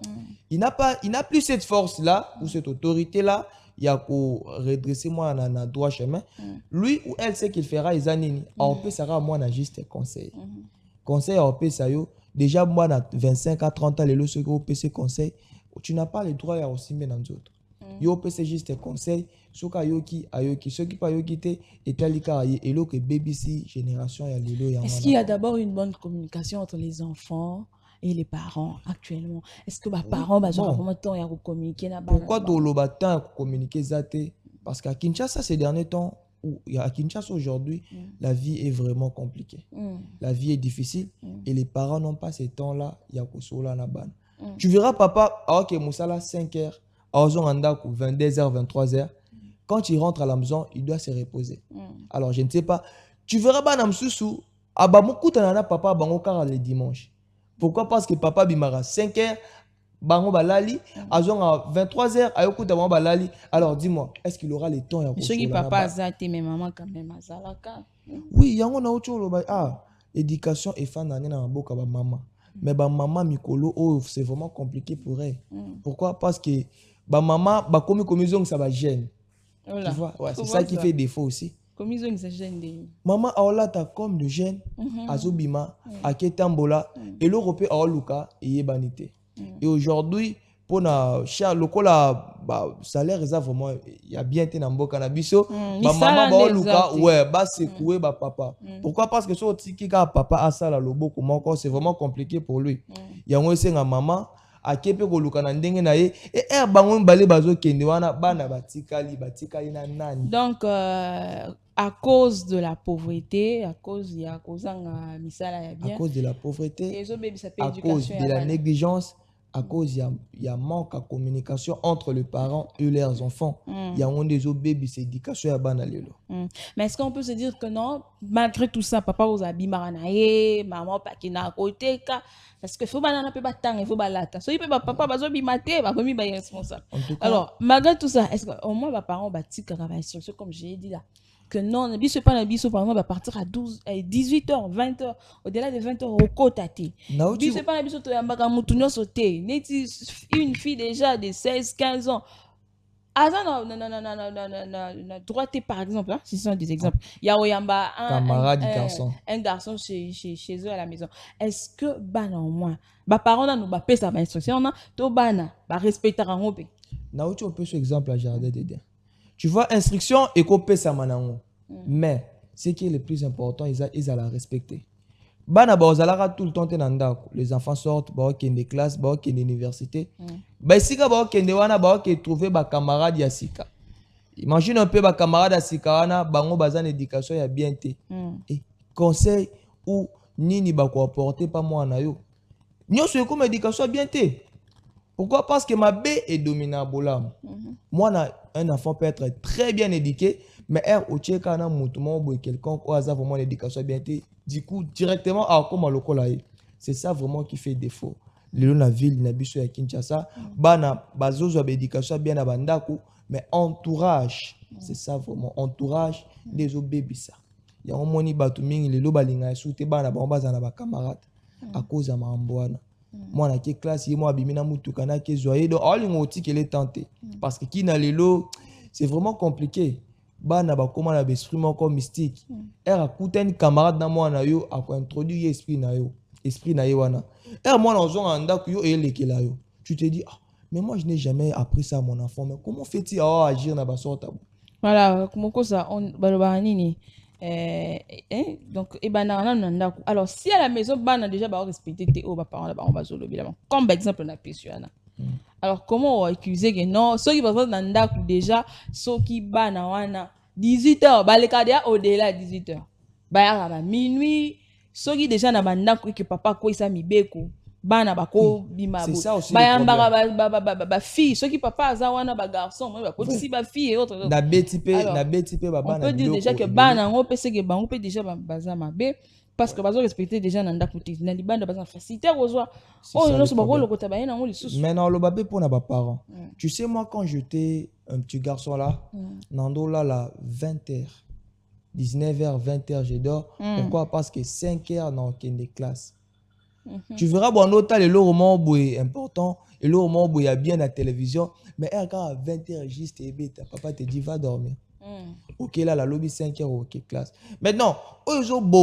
il n'a plus cette force là ou cette autorité là il y a pour redresser moi na droit chemin. Lui ou elle sait qu'il fera les années on peut sera moi na juste conseil on peut ça yo déjà moi na 25 à 30 ans les lo ce que PC conseil tu n'as pas le droit à aussi mais dans d'autres. Yo c'est juste un conseil soka yoki ayoki ceux qui pas yoki te etalika et lo que BBC génération ya lelo ya. Est-ce qu'il y a d'abord une bonne communication entre les enfants et les parents actuellement? Est-ce que les parents ont vraiment temps à communiquer là-bas? Pourquoi tu as temps à communiquer zate? Parce qu'à Kinshasa ces derniers temps ou à Kinshasa aujourd'hui la vie est vraiment compliquée. La vie est difficile et les parents n'ont pas ce temps-là ya kosola na ban. Tu verras papa OK Moussala 5h 22h, 23h. Quand il rentre à la maison, il doit se reposer. Alors, je ne sais pas. Tu verras Banam Soussou, Abamoku Tanana papa Bangokara le dimanche. Pourquoi? Parce que papa Bimara 5h, Bango Balali, Azon à 23h, Ayoku Tabango Balali. Alors, dis-moi, est-ce qu'il aura le temps à ce qui papa Azate, mais maman quand même Azalaka. Oui, Yango na Ocho, éducation et fan d'année dans la boca maman. Mais maman Mikolo, oh, c'est vraiment compliqué pour elle. Pourquoi? Parce que maman, comme ils ont ça va gêne. Tu vois, ouais, c'est ça qui fait défaut aussi. Comme ils ont ça gêne. Maman a ta comme de gêne, azobima, aketambola, et l'Europe a luka et yebanité. Et aujourd'hui, pour na cher lokola salaire est vraiment il y a bien été dans mboka na biso, maman ba luka ouais ba secouer ba papa. Pourquoi? Parce que so tiki ka papa a ça la loboko moko c'est vraiment compliqué pour lui. Yango senga maman akepe ko luka na ndenge na ye et bango mbale bazo kende wana bana batikali na nani. Donc à cause de la pauvreté, à cause ya kozanga misala ya bien. À cause de la pauvreté, à cause de la négligence, à cause il y a manque de communication entre les parents et leurs enfants. Il y a un des autres bébés, c'est éducation à banalelo. Mais est-ce qu'on peut se dire que non, malgré tout ça, papa vous habille maranaye, maman pas qui n'a côté parce que faut banana peut pas tang, il faut balata. So il peut papa bazo bimate, ba komi ba responsable. Alors, malgré tout ça, est-ce que au moins les parents bâti caravaille instruction comme j'ai dit là que non, ne bise pas la bise par exemple va partir à 18h, 20h, au-delà de 20h au côté. Bise pas la bise to yambaka mutunyo sauté. Neti une fille déjà de 16, 15 ans. Non, droite par exemple, hein, ce sont des exemples. Il y a Oyamba, un garçon chez eux à la maison. Est-ce que bana au moins, bah parents nous bah payer sa instruction, on a to bana bah respecter un robé. Naouti on peut ce exemple à jardin dedans. Tu vois instruction et copé sa manango. Mais ce qui est le plus important, ils à la respecter. Bana ba ozalara tout le temps tenanda. Les enfants sortent, ba ok des classes, ba ok université. Ba sika ba ok wana ba ok trouver ba camarade ya sika. Imagine un peu ba camarade ya sika wana bango bazan éducation ya bien té. Et conseil ou nini ba ko apporter pas moi na yo. Nyoso comme éducation bien té. Pourquoi? Parce que ma B est dominable. Moi, un enfant peut être très bien éduqué, mais au tchèque, quelqu'un qui a vraiment l'éducation bien été, du coup, directement, comme à c'est ça vraiment qui fait défaut. La ville, la biso ya Kinshasa, bana bazozo éducation bien à Bandaku, mais entourage, c'est ça vraiment, entourage des autres bébés ça. ya omoni bato mingi lelo balinga sute bana bango bazana ba camarade à cause ya mambwana mwana ke classe ye mo abimi na mutuka na ke zoyer donc alinga otikele tenter parce que kina lelo c'est vraiment compliqué bana bakoma na esprit moko mystique era kuta ni camarade na mwana yo ako introduire esprit na ye wana era mwana ozonga ndako yo elekela yo tu te dis ah mais moi je n'ai jamais appris ça à mon enfant mais comment fait-il à agir na basorta voilà comment ça on baloba nini donc alors si à la maison bana déjà ba respecter tes parents là ba on va zolobi là comme par exemple na pesiana alors comment on accuser que non ceux qui vont dans ndako déjà ceux qui bana wana 18h ba le cadia au-delà 18h ba ya minuit ceux qui déjà na bandako que papa ko isa mibeko bana bako bima ba fille ceux qui papa aza wana ba garçon moi ba si ba fille et autres na betipe ba bana on peut dire déjà que bana ngo pese que bango peut déjà baza mabe parce que bazo respecter déjà nanda kuti na libanda baza facilité kozwa oh non so bako lokota ba yena ngo lisusu maintenant lo babé pour na ba parents tu sais moi quand j'étais un petit garçon là nando là 20h 19h 20h je dors pourquoi parce que 5h dans une classe. Tu verras, bon, nota le roman est important, et le roman il y a bien la télévision, mais quand à 20h juste ta papa te dit va dormir. Ok, là, la lobby 5h, ok, classe. Maintenant,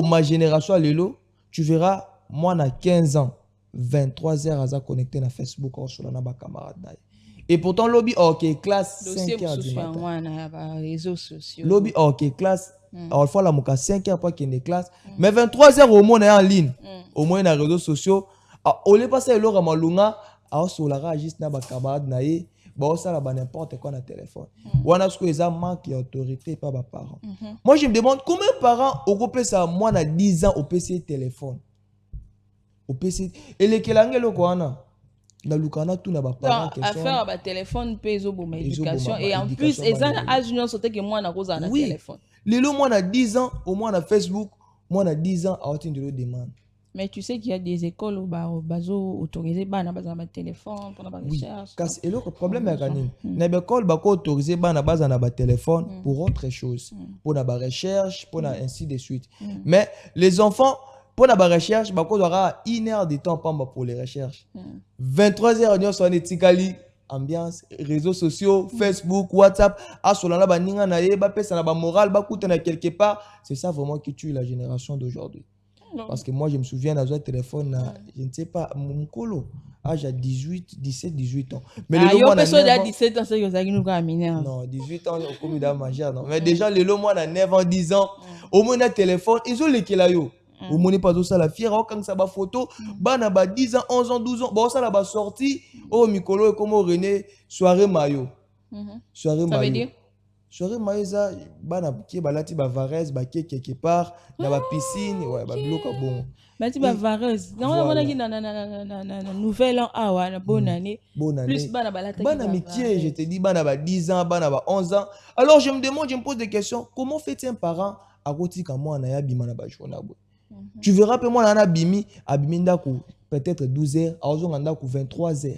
ma génération, tu verras, moi, à 15 ans, 23h, à connecté à Facebook, sur la camarade. Et pourtant, lobby, ok, classe 5h du matin. Réseaux sociaux. Lobby, ok, classe. Alors, il faut la mouka 5h pour qu'il y ait des classes. Mais 23h au moins, on est en ligne. Au moins, dans les réseaux sociaux. Au lieu de passer le Ramalunga, on se la juste dans les camarades, on se la n'importe quoi dans le téléphone. On a ce que les manque d'autorité par les parents. Moi, je me demande combien de parents ont coupé ça, moi, à 10 ans au PC téléphone. Au PC. Et les Kelangelo, quoi, on a na lukana tout na ba parents question affaire ba téléphone peso pour éducation et en plus ezana âge non sauter que moi na cause na téléphone lelo moi na 10 ans au moins na Facebook moi na 10 ans à de le demande mais tu sais qu'il y a des écoles où bazo autorisé bana baza na téléphone pour la recherche parce et le problème est gagné na école ba ko autorisé bana baza na ba téléphone pour autre chose pour la recherche pour ainsi de suite mais les enfants pour la recherche, il y aura 1 heure de temps pour les recherches. 23 heures, on est tikali, ambiance, réseaux sociaux, Facebook, WhatsApp, moral, quelque part. C'est ça vraiment qui tue la génération d'aujourd'hui. Parce que moi, je me souviens d'un téléphone, je ne sais pas, mon colo, âge à 18, 17, 18 ans. Mais le moment à 17 ans, c'est que nous non, 18 ans, au commis d'amager, non. Mais déjà, le moment à 9 ans, 10 ans, au moins un téléphone, ils ont les kelayo. Au moins pas ça la fière quand ça ba photo bana ba 10 ans 11 ans 12 ans bon ça la ba sorti oh Mikolo et comme René soirée maillot soirée maillot ça veut dire soirée maillot ça bana qui balati ba Varese ba quelque part dans la piscine ouais ba bloc bon balati ba Varese non on a qui na nouvelle an ah na bonne année plus bana balati bana mikié je te dis bana ba 10 ans bana ba 11 ans alors je me pose des questions comment fait un parent à côté comme moi na ya bima na ba journée. Tu verras que moi, abimi peut-être 12 heures, à 23 heures.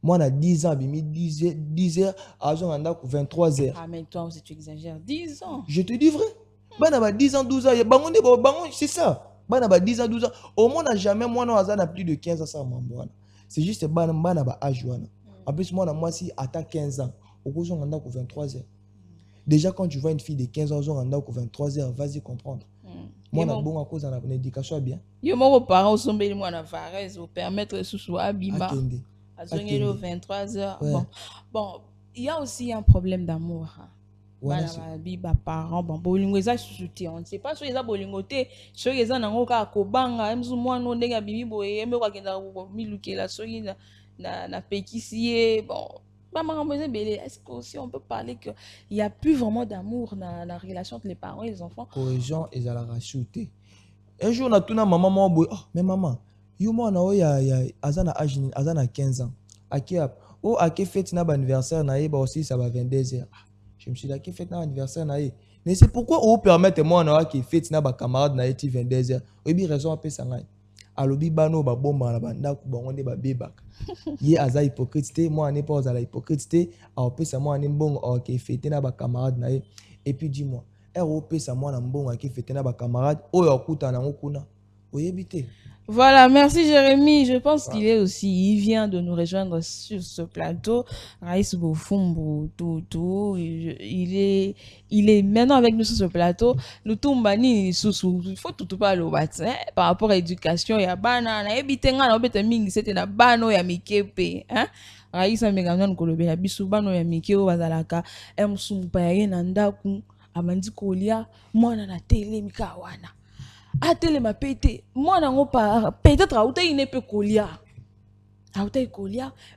Moi, on a 10 ans, abimi 10 heures, à 23 heures. Ah, mais toi aussi, tu exagères. 10 ans. Je te dis vrai. Bah, 10 ans, 12 ans, c'est ça. Bah, 10 ans, 12 ans. Au moins, on n'a jamais, moi, on a plus de 15 ans, ça, c'est juste bah, âge. En plus, moi, si à 15 ans, au cours de 23 heures. Déjà, quand tu vois une fille de 15 ans, on a 23 heures, vas-y comprendre. Moi, on a bon à cause de l'éducation bien. Yo, mon parents sont bien moi na Varese pour permettre sous soit bimba. À 23 heures. Bon, il y a aussi un problème d'amour. Voilà, biba parents bon bolingo za soutien. On ne sait pas si les bolingoté, si les gens n'ont pas kobanga, même si moi non ndenga bibi boye, même quoi kenda milukela soki na pekisier bon. Est-ce qu'aussi on peut parler qu'il n'y a plus vraiment d'amour dans la relation entre les parents et les enfants? Cohésion et à la racheter. Un jour, on a tout na maman, oh, mais maman, yo moi na oya azana âge azana 15 ans. Oh, à quelle fête na anniversaire na ba aussi ça va 22h. Je me suis dit à quelle fête na anniversaire na mais c'est pourquoi on permettre moi na qui fête na ba camarade na 22h. Obi raison apé ça ngai. Alobi bano ba bomba na banda ku bango ne ba bebaka. Ye aza hypocrite moi n'est pas à la hypocrite a opé ça moi ne bon OK fêter na ba camarade na et puis dis-moi ROP ça moi na mbongo qui fête na ba camarade oyo akuta na ngokuna oyebite. Voilà, merci Jérémy. Je pense qu'il est aussi, il vient de nous rejoindre sur ce plateau. Raïs Bofumbu, tout. Il est maintenant avec nous sur ce plateau. Nous tombani sous, il faut tout pas le battre. Par rapport à l'éducation, il y a banana, ebitenga na obeta mingi, c'était na bano ya mikepe, hein. Raïs Megamnan Kolobe, ya bisu bano ya mike o bazalaka, emsumpa ya na ndaku, amandi kolia, mwana na tele mikawana. Atele ma pété moi nango pas peut-être il n'est pas colia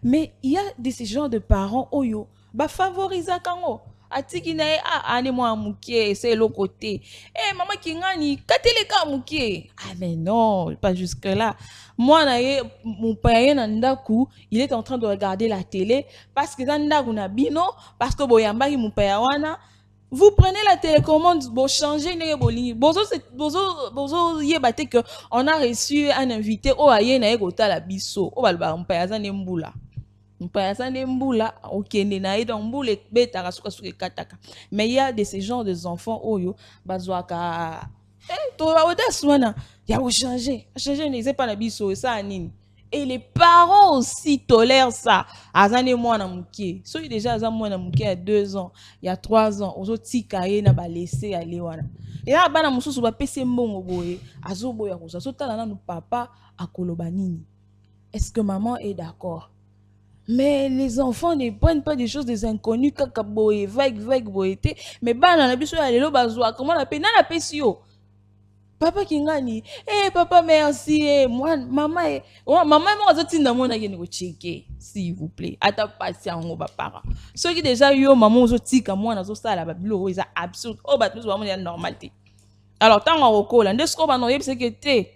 mais il y a ces genres de parents oyo ba favoriser kango atiki na ane moi mukie c'est l'autre côté maman kingani katele ka mukie mais non pas jusque là moi na mon père nandaku il est en train de regarder la télé parce que nandaku na bino parce que boyamba mon père wana. Vous prenez la télécommande, vous changez une bolingi. Bozo yebate que on a reçu un invité au aye na egota la biso. O balba mpayaza nembula. Mpayaza nembula okende na donc mbule beta rasuka suke kataka. Mais il y a de ces genres de enfants oyo bazwaka to ba odaswana ya o changer. Changer ne c'est pas la biso ça nini. Et les parents aussi tolèrent ça. Azane mwana mukie. So déjà azane mwana mukie à 2 ans, il y a 3 ans, ozo tikaye na ba laisser aller wana. Et là bana mususu ba pese mbongo boye, azo boya koza. So tala na no papa akoloba nini. Est-ce que maman est d'accord? Mais les enfants ne prennent pas des choses des inconnus kaka boye, vague boyete, mais bana na biso ya lelo bazwa comment la peine na pesio. Papa Kingani, papa merci, moi maman moi zotinda mona yene ko checker s'il vous plaît. Ata patient ngo ba para. Ceux qui déjà yo maman zotika mona zo sala ba bilo is absurde. Oh ba tout ba normalité. Alors tant on recolle, ndesko ba no yebse que te.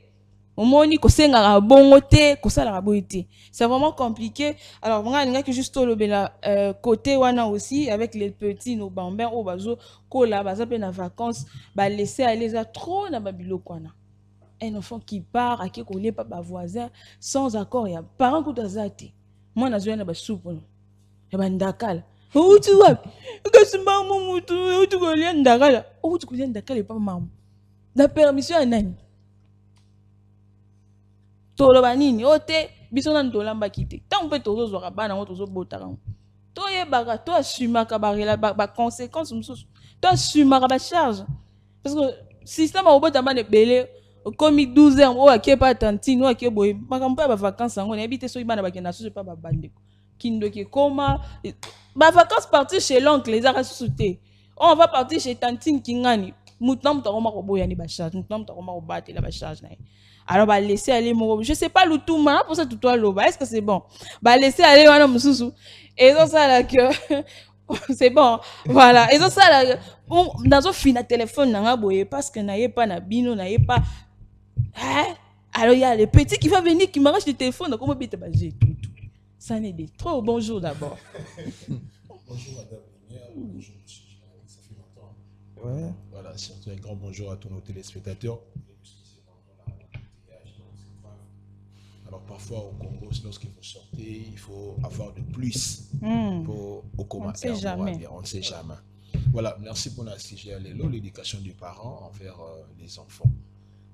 Omoni ko senga bongo te, ko sala boité. C'est vraiment compliqué. Alors moi nga que juste le côté wana aussi avec les petits nos bambins au bazo kola baza pe na vacances ba laisser aller ça trop na babilo kwana. Un enfant qui part à qui coller pas voisin sans accord ya parents ko tazati. Moi na zo na ba soupe. Ya ba ndakala. Oh tu vois. Que ce maman mutu, tu coller ndakala. Oh tu coller ndakala pas maman. La permission à nani? Toloba nini ote biso na ndolamba kite tant pe tozo zwa bana ngo tozo botaka to yebaka to assumaka ba conséquences mususu to assumaka ba charge parce que système au bota bana belé comme 12 ans o akie pas tantine o akie boy makambo ba vacances ngo na habite so ibana bakena so pas ba bandeko kindo ki koma ba vacances partir chez l'oncle les ara souté on va partir chez tantine kingani mutam to koma ko boya ni ba charge mutam to koma ko batela ba charge na. Alors, bah, laisser aller mon. Je sais pas le tout, mais pour ça, tout toi, l'eau. Est-ce que c'est bon? Bah, laisser aller, on a mon sous. Et donc, ça, là, que. C'est bon. Voilà. Et donc, ça, là, dans un fin téléphone, n'a pas parce que n'a pas na bino, n'a pas. Hein? Alors, il y a les petits qui vont venir, qui m'arrachent le téléphone. Donc, comment peut-être, bah, j'ai tout. Ça n'est des trop. Bonjour d'abord. Bonjour, madame Lumière. Bonjour, monsieur. Ça fait longtemps. Ouais. Voilà, surtout un grand bonjour à tous nos téléspectateurs. Alors parfois au Congo, lorsqu'il faut sortir, il faut avoir de plus pour au Congo. On ne sait jamais. On ne sait jamais. Voilà, merci pour la sujet. L'éducation des parents envers les enfants.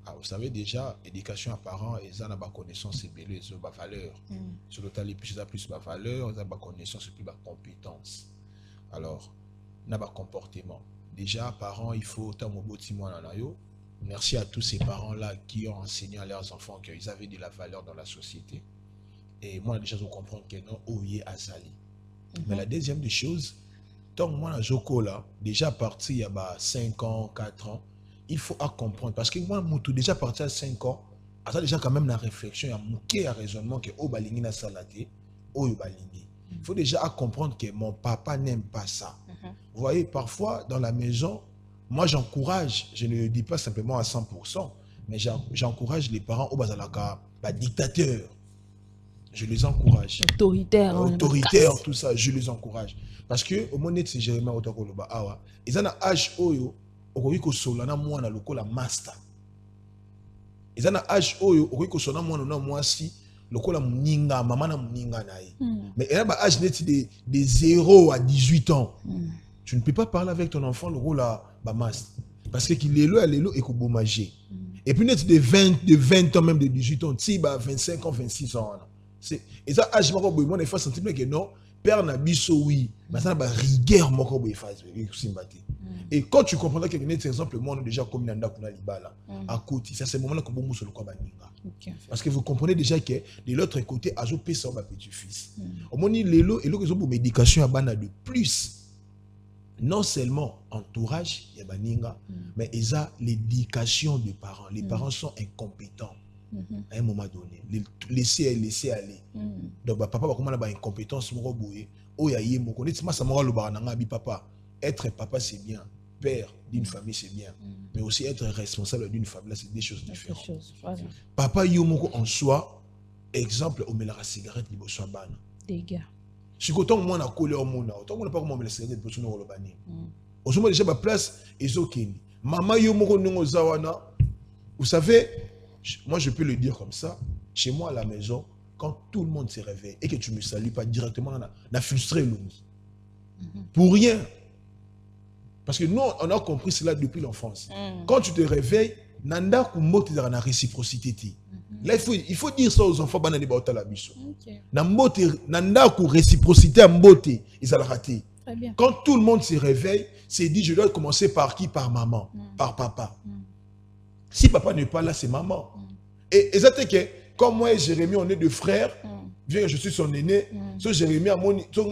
Alors, vous savez déjà, l'éducation à parents, ils ont la connaissance et belle, ils ont la valeur. Sur le talent, ils ont plus la valeur, ils ont la connaissance et plus la compétence. Alors, ils ont le comportement. Déjà, parents, il faut tant au beau timon en ayo. Merci à tous ces parents-là qui ont enseigné à leurs enfants qu'ils avaient de la valeur dans la société. Et moi, déjà, je comprends qu'ils n'ont oublié à Zali. Mais la deuxième des choses, tant que moi, je suis là, déjà parti il y a 5 ans, 4 ans, il faut comprendre. Parce que moi, je suis déjà parti à 5 ans, j'ai déjà quand même la réflexion, il y a un raisonnement que Obalingi na salate, Obalingi. Il faut déjà comprendre que mon papa n'aime pas ça. Vous voyez, parfois, dans la maison, moi, j'encourage, je ne le dis pas simplement à 100%, mais j'encourage les parents au Bazalaka, dictateurs. Je les encourage. Autoritaires, tout ça, je les encourage. Parce que, au moment où c'est Jérémy Otokoloba, ils ont un âge oyo, okoyiko solana mwana lokola master. Ils ont un âge oyo, okoyiko solana mwana mwasi, lokola mninga, maman na mninga nae. Mais il y a un âge de 0 à 18 ans. Tu ne peux pas parler avec ton enfant le rôle à Bamas. Parce qu'il est là, et qu'il est magé. Et puis, de 20 ans, même de 18 ans, 25 ans, 26 ans. Et ça, je me dis, moi, il faut sentir que non, père Nabiso, oui, mais ça n'a pas rigueur, moi, comme il faut. Et quand tu comprends que, par exemple, moi, on a déjà comme Nanda Kuna Libala, à côté, c'est à ce moment-là que vous sur le Kwabaninga. Parce que vous comprenez déjà que de l'autre côté, Azo Pessa, ma petit-fils. Au moment où l'élo, et l'autre, médication à Bana de plus. Non seulement entourage, mais ils ont l'éducation des parents. Les parents sont incompétents à un moment donné. Laisser aller. Donc, papa, comment on a incompétence, papa. Être papa, c'est bien. Père d'une famille, c'est bien. Mais aussi être responsable d'une famille, c'est des choses différentes. Papa, en soi, exemple, on met la cigarette, il y a des gars. Si autant moi on a collé au monde, autant on n'a pas comment me laisser pour nous le bani. Au moment déjà ma place est ok. Maman yo moko nungo zawana. Vous savez, moi je peux le dire comme ça. Chez moi à la maison, quand tout le monde se réveille et que tu me salues pas directement, on a frustré l'uni. Pour rien. Parce que nous on a compris cela depuis l'enfance. Quand tu te réveilles, nanda kumote dans la réciprocité. Là, il faut dire ça aux enfants. Nanda ku réciprocité à mbote, ils ont raté. Quand tout le monde se réveille, c'est dit je dois commencer par qui? Par maman, par papa. Si papa n'est pas là, c'est maman. Et c'est que comme moi et Jérémie, on est deux frères. Bien que je suis son aîné, so Jérémie a mon non, non, on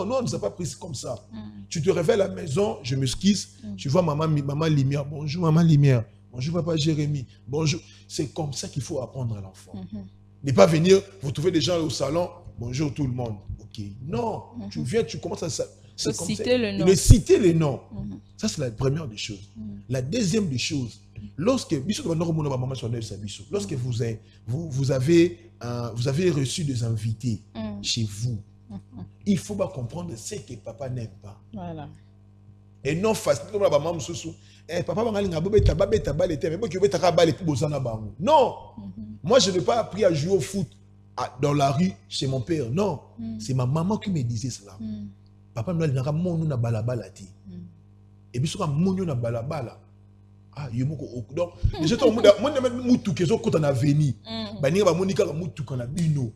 ne nous a pas pris comme ça. Tu te réveilles à la maison, je m'excuse, tu vois maman Lumière, bonjour maman Lumière. Bonjour papa Jérémie, bonjour. C'est comme ça qu'il faut apprendre à l'enfant. Ne pas venir, vous trouvez des gens au salon, bonjour tout le monde. Ok, non, tu viens, tu commences à citer le nom. Citer les noms. Ça, c'est la première des choses. La deuxième des choses, lorsque vous avez reçu des invités chez vous, il ne faut pas comprendre ce que papa n'aime pas. Voilà. Et non facile comme la maman sous papa non, moi je n'ai pas appris à jouer au foot dans la rue chez mon père. Non, c'est ma maman qui me disait cela. Papa me dit na balabala ti et puis sur mon na balabala ah yomoko donc déjà tout moi na mutu kezo ko na veni baninga ba monika ka mutu kana bino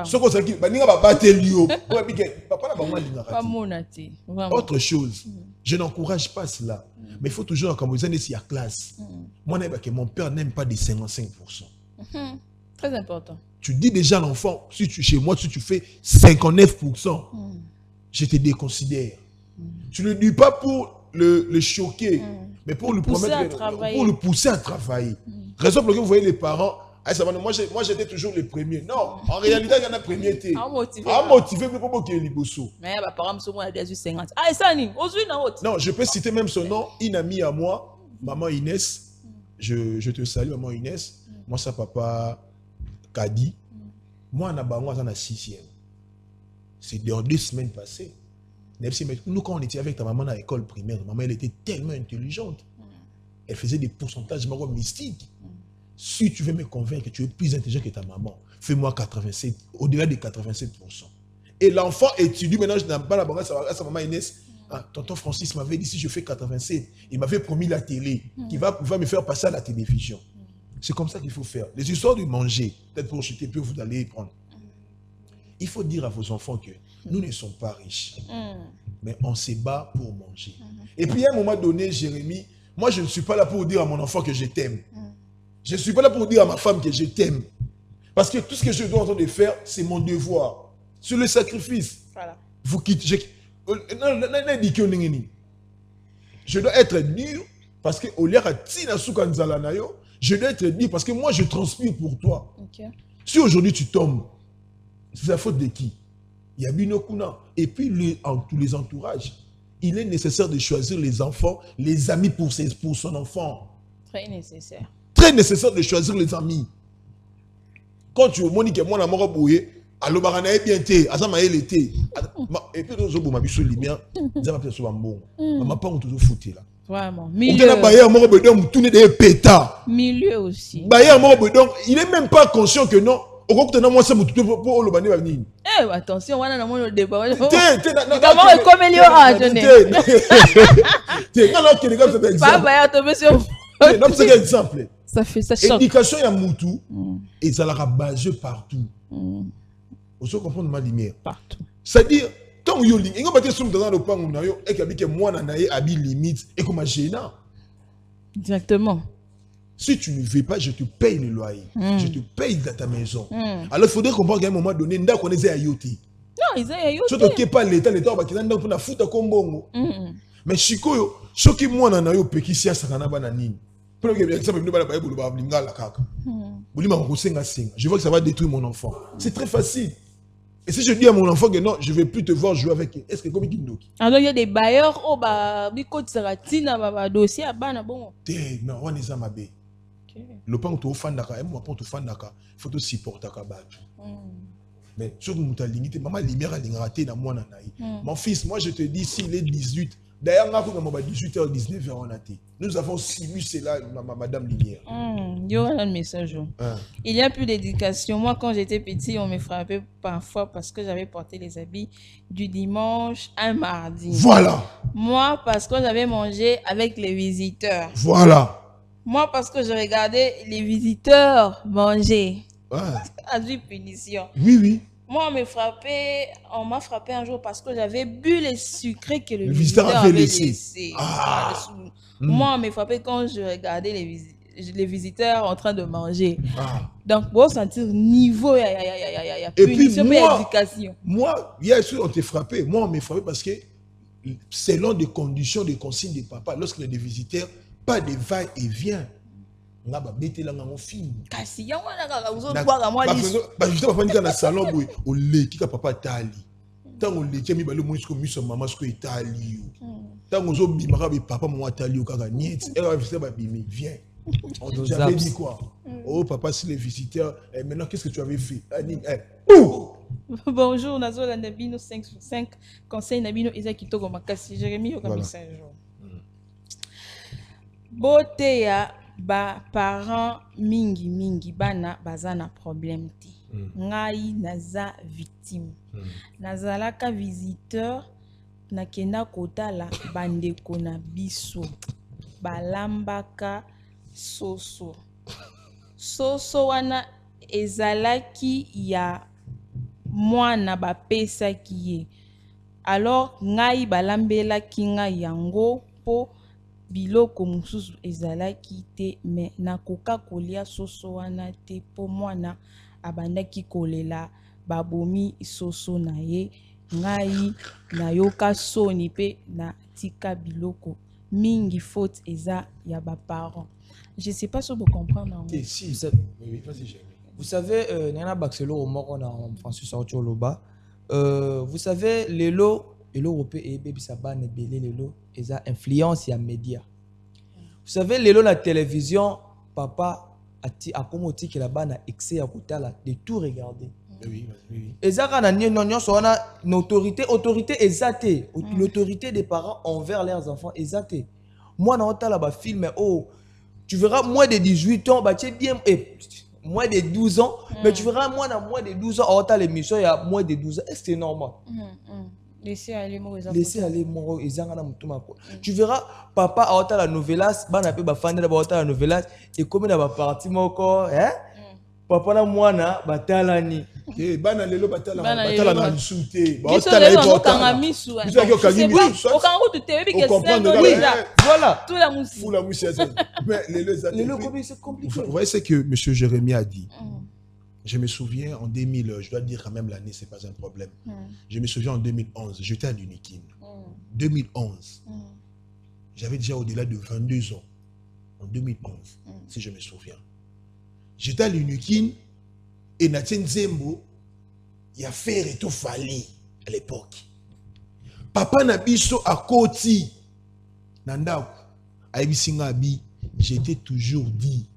soko saki baninga ba batelio papa na ba mwalinga pas monati. Autre chose, je n'encourage pas cela, mais il faut toujours comme vous êtes à classe. Moi que mon père n'aime pas des 55%. Très important. Tu dis déjà à l'enfant, si tu chez moi si tu fais 59%, je te déconsidère. Tu ne le dis pas pour le choquer, mais pour lui promettre, pour le pousser à travailler. Raison pour laquelle vous voyez les parents. Moi j'étais toujours le premier. Non, en réalité, il y en a premier. Motivé pour que les bossos. Mais les parents sont à 50. Ah, ça ni. Non, je peux citer même son nom. Une amie à moi, maman Inès. Je te salue, maman Inès. Moi, ça, papa Kadi. Moi, on a 6e. C'est dans 2 semaines passées. Nous, quand on était avec ta maman à l'école primaire, maman, elle était tellement intelligente. Elle faisait des pourcentages mystiques. Si tu veux me convaincre que tu es plus intelligent que ta maman, fais-moi 87, au-delà de 87%. Et l'enfant étudie, maintenant je n'ai pas la banque à sa maman Inès. Ah, tonton Francis m'avait dit si je fais 87, il m'avait promis la télé, qui va me faire passer à la télévision. C'est comme ça qu'il faut faire. Les histoires de manger, peut-être pour jeter, puis vous allez y prendre. Il faut dire à vos enfants que nous ne sommes pas riches, mais on se bat pour manger. Et puis à un moment donné, Jérémie, moi je ne suis pas là pour dire à mon enfant que je t'aime. Je ne suis pas là pour dire à ma femme que je t'aime. Parce que tout ce que je dois en train de faire, c'est mon devoir. C'est le sacrifice. Voilà. Vous quittez. Je dois être dur parce que au lieu je dois être dur parce que moi je transpire pour toi. Okay. Si aujourd'hui tu tombes, c'est la faute de qui? Il y a Binokuna. Et puis tous les entourages. Il est nécessaire de choisir les enfants, les amis pour son enfant. Très nécessaire. Très nécessaire de choisir les amis. Quand tu moniques moi na moko boye, allo barana e bien té, azama l'été. Et puis nous ma biso lumière, zama pe so bambon. Maman pas on toujours fouté là. Vraiment. Milieu. On a bayer moko bedon tourner des pétards. Milieu aussi. Bayer moko bedon, il est même pas conscient que non, okokutana mwasi mutu po olobani ba nini. Eh, attention, on a le débat. Comment est comme il y a Pas c'est un exemple. Ça fait ça choque. Éducation ya mutu et ça la basé partout. Vous comprenez ma lumière Partout. C'est-à-dire tant yo ling, ingo baté sum dans le pango na yo et kabike moi na naé abi limite et comme gênant. Exactement. Si tu ne veux pas, je te paye le loyer. Je te paye dans ta maison. Alors il faudrait comprendre qu'à un moment donné, nda connaissait ayoti. Non, ils ont ayoti. Surtout que pas l'état va quitter dans pour la foutre comme bongo. Mais chikoyo, ce qui moi na yo pekisia sakana bana nini. Pour que exemple nous bala baïbulu ba blinga la kaka. Bolima ko senga senga. Je vois que ça va détruire mon enfant. C'est très facile. Et si je dis à mon enfant que non, je ne vais plus te voir jouer avec elle, est-ce que comme il dit alors il y a des bailleurs oh bah biko tsaratina ba dossier bana bon. Non, on est ma bé. Le pan to fandaka, et moi pan to fandaka, faut te supporter ka batu. Mais sur nous ta limite, maman lumière a raté dans moi nanaï. Mon fils, moi je te dis s'il est 18, d'ailleurs on a comme 18h 19h on a été. Nous avons simu cela madame lumière. Il y a un message. Il y a plus d'éducation. Moi quand j'étais petit, on me frappait parfois parce que j'avais porté les habits du dimanche à un mardi. Voilà. Moi parce que j'avais mangé avec les visiteurs. Voilà. Moi, parce que je regardais les visiteurs manger. À du punition. Oui, oui. Moi, on m'a frappé un jour parce que j'avais bu les sucrés que le visiteur avait laissé. Moi, on m'a frappé quand je regardais les visiteurs en train de manger. Donc, pour sentir niveau, il y a punition et éducation. Moi, bien sûr, on t'a frappé. Moi, on m'a frappé parce que selon des conditions, des consignes de papa, lorsque les visiteurs pas de va-et-vient. On a bêté là dans mon film. Kasi ya wana kaka uzoboka moi liso. Ba juste pas venir dans salon boy, au lait qui papa tali. Tant on lait qui mi ba le mo ko mi so maman ko Italie. Tant on zo bi maka be papa mo Italie o kaka niet. Et on fait ba bimi viens. On j'avais dit quoi? Oh papa si les visiteurs maintenant qu'est-ce que tu avais fait? Bonjour Nazola Nabino 5 sur 5 conseil Nabino Isa Kitoko makasi Jérémie au message. Beauté ya ba parents mingi bana bazana problème ti. Ngai naza victime. Nazalaka visiteur nakenda kotala bandeko na biso. Balambaka soso. Soso wana ezalaki ya mwana bapesa kiye. Alors ngai balambela kinga yango po biloko mususu ezalaki te mais nakoka kolia soso wana te po mwana abandaki kolela babomi soso na ye ngai nayoka soni pe na tika biloko mingi faute eza ya ba parents. Je sais pas si vous comprenez. Si, oui, vas-y, Jérémie. Vous savez, Nana Baxelo au mort en François Sortioloba. Vous savez, l'élo européen et baby saban et belé l'élo et ça influence les médias. Vous savez, l'élo la télévision, papa a comme outil que là-bas na excès à côté là de tout regarder. Oui. Et ça quand on a une autorité exatée, l'autorité des parents envers leurs enfants exatée. Moi dans ta là-bas film oh tu verras moins de 18 ans bah tu es bien moins de 12 ans mais tu verras moi dans moins de 12 ans on ta l'émission il y a moins de 12 ans est-ce que c'est normal? Laissez aller mort tu verras papa a la novelas bana pe ba fanda ba la novelas et comme na ba parti moko hein papa na mwana batalani bana lelo batala na nsuté batala okanga misu okanga tu te bi que c'est voilà tout la musique pour la musique mais lelo c'est compliqué. Vous voyez ce que monsieur Jérémie a dit. Je me souviens en 2000, je dois dire quand même l'année, c'est pas un problème. Je me souviens en 2011, j'étais à l'Unikin. 2011, j'avais déjà au-delà de 22 ans. En 2011, si je me souviens. J'étais à l'Unikin et Natien Zembo, il y a fait et tout fali à l'époque. Papa Nabiso à Koti, Nanda, à Ebisingabi, j'étais toujours dit,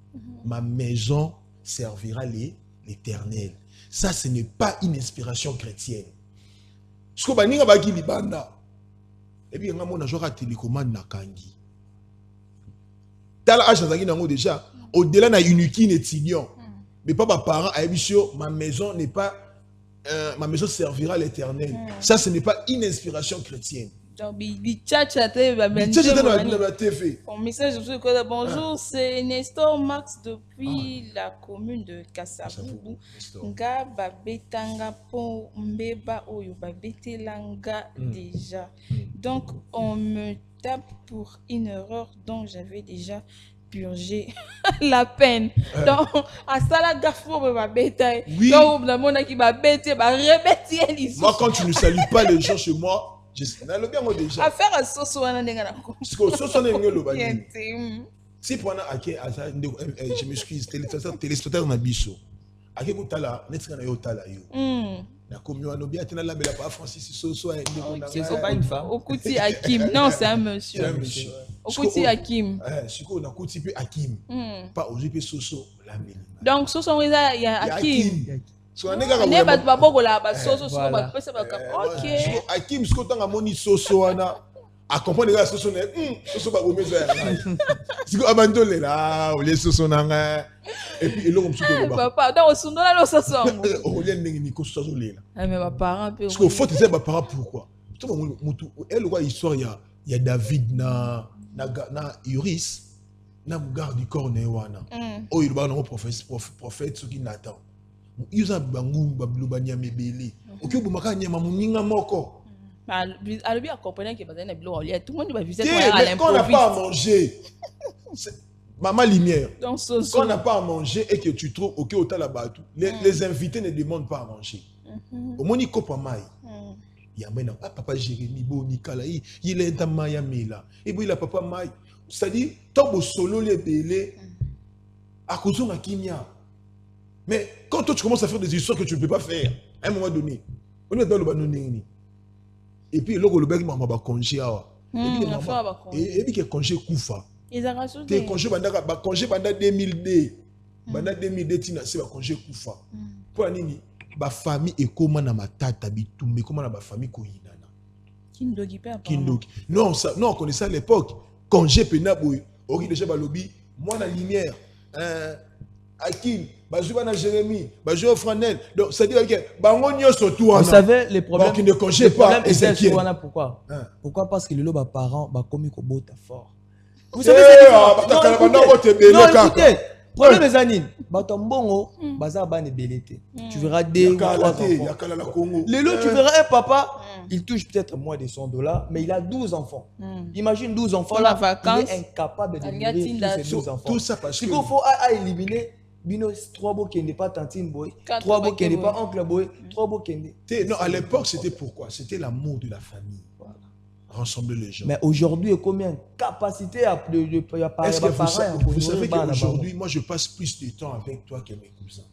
ma maison servira l'Éternel. Ça, ce n'est pas une inspiration chrétienne. Ce que je veux dire, et puis, on a joué à télécommande na Kangi. Dans l'âge déjà, au-delà de Unikin et Tignon, mais pas ma parent à émission, ma maison n'est pas ma maison servira à l'Éternel. Ça, ce n'est pas une inspiration chrétienne. Donc, bonjour, c'est Nestor Max depuis la commune de Kassaboubou. Nga babetanga po mbeba oyo babetelanga déjà. Donc, on me tape pour une erreur dont j'avais déjà purgé la peine. Donc, à ça la gafo babeta. Donc, on a mon qui babete, ba rebeti. Moi, quand tu ne salues pas les gens chez moi, déjà. Affaire à Soso si pendant je m'excuse, téléspectateur na biso. Ake kutala, netika na yo tala yo. Na communion anobia tena la bela pas Francis Soso c'est pas une femme. Okuti Hakim. Non, c'est un monsieur. C'est un monsieur. Okuti Hakim. Siko na kuti pe Hakim. Pas ojipe Soso la meli. Donc Soso il y a Hakim. So nega ne ba baboko la ba Soso so ba pesa ba OK. Hakim siko tanga moni Soso wana a comprendre la Soso ne Soso ba gomeza. Siko abandole là, les Soso nanga et puis eloko msuko ba. Papa, donc sundola lo Soso. O lien ndenge ni ko Soso lela. Mais mes parents peu. Parce que faut dire mes parents pourquoi. Tout mutu elle quoi histoire il y a David na Uris na garde du corps ne wana. Oh il va no prophète ce qui n'attend. Yuza bangu babluba nyamebele. Oki obumaka nyama muninga moko. Alobi a comprendre que bazana bilo oli tout le monde va visiter à l'improviste. Quand on n'a pas à manger. Maman lumière. Donc quand on n'a pas à manger et que tu trouves OK au talabatu, les invités ne demandent pas à manger. Au moni kopa mai. Ya mena papa Jérémy Boni Kalaï, il est dans Maya Mela. Et puis la papa mai, c'est-à-dire tobo solo les belé à cause de kimia. Mais quand toi tu commences à faire des histoires que tu ne peux pas faire, à un moment donné, on est dans le banoni. Et puis le bec m'a congé et puis que congé koufa. Ils ont rajouté. Tes congé pendant 2002. Pendant 2002 tina c'est congé koufa. Pour nini ba famille et comment na matata bitumbe comment na ba famille ko yinana. Kindogi père. Kindogi. Non ça non on connaissait à l'époque congé penaboy. Ori déjà ba lobby moi la lumière Hakim, Bazouba na Jérémy, Bazouba Franel. Donc, c'est-à-dire que Bango Nyoso tout. Vous savez, les problèmes. Qui ne congé pas. Et c'est qui pourquoi? Pourquoi? Parce que le loba parent, bah, comme il bota fort. Vous savez, c'est non, écoutez, problème des années. Batombongo, Baza Bane Belete. Tu verras des. Les lots, tu verras un papa, il touche peut-être moins de $100, mais il a 12 enfants. Imagine 12 enfants là, il est incapable de nourrir ces 12 enfants. Tout ça parce qu'il faut éliminer. Bino 3 beaux qui n'est pas tantine boy, 3 beaux qui n'est pas oncle boy, 3 beaux qui n'est. Non, à l'époque c'était pourquoi? C'était l'amour de la famille. Voilà. Rassembler les gens. Mais aujourd'hui, combien de capacité à est-ce que vous savez qu'aujourd'hui, moi je passe plus de temps avec toi que mes cousins.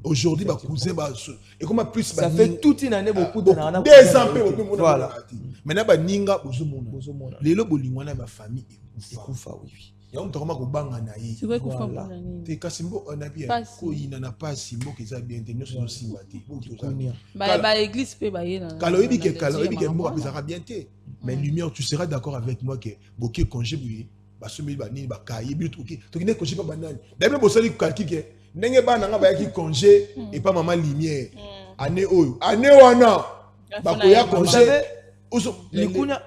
Aujourd'hui, ma cousin, et comment plus ça fait toute une année beaucoup de temps. Des ans, voilà. Maintenant, ninga bozomona. Les lobes lingwana ma famille et koufa oui. Ya mtokoma kubanga na yi. C'est quoi koufa pour te kasimbo onabia ko yina na pasi mbo keza bien te nyoso no simba te. Ba église pe ba yena. Kalobi ke mbo apesaka bien te. Mais lumière, tu seras d'accord avec moi que boké congé buyi ba somi ba ni ba kayi bi toki. Toki ne congé pas banani. D'ailleurs bosali calcul que ndenge ba nanga ba yaki congé et pas maman lumière. Année oyo. Année wana. Ba ko ya congé.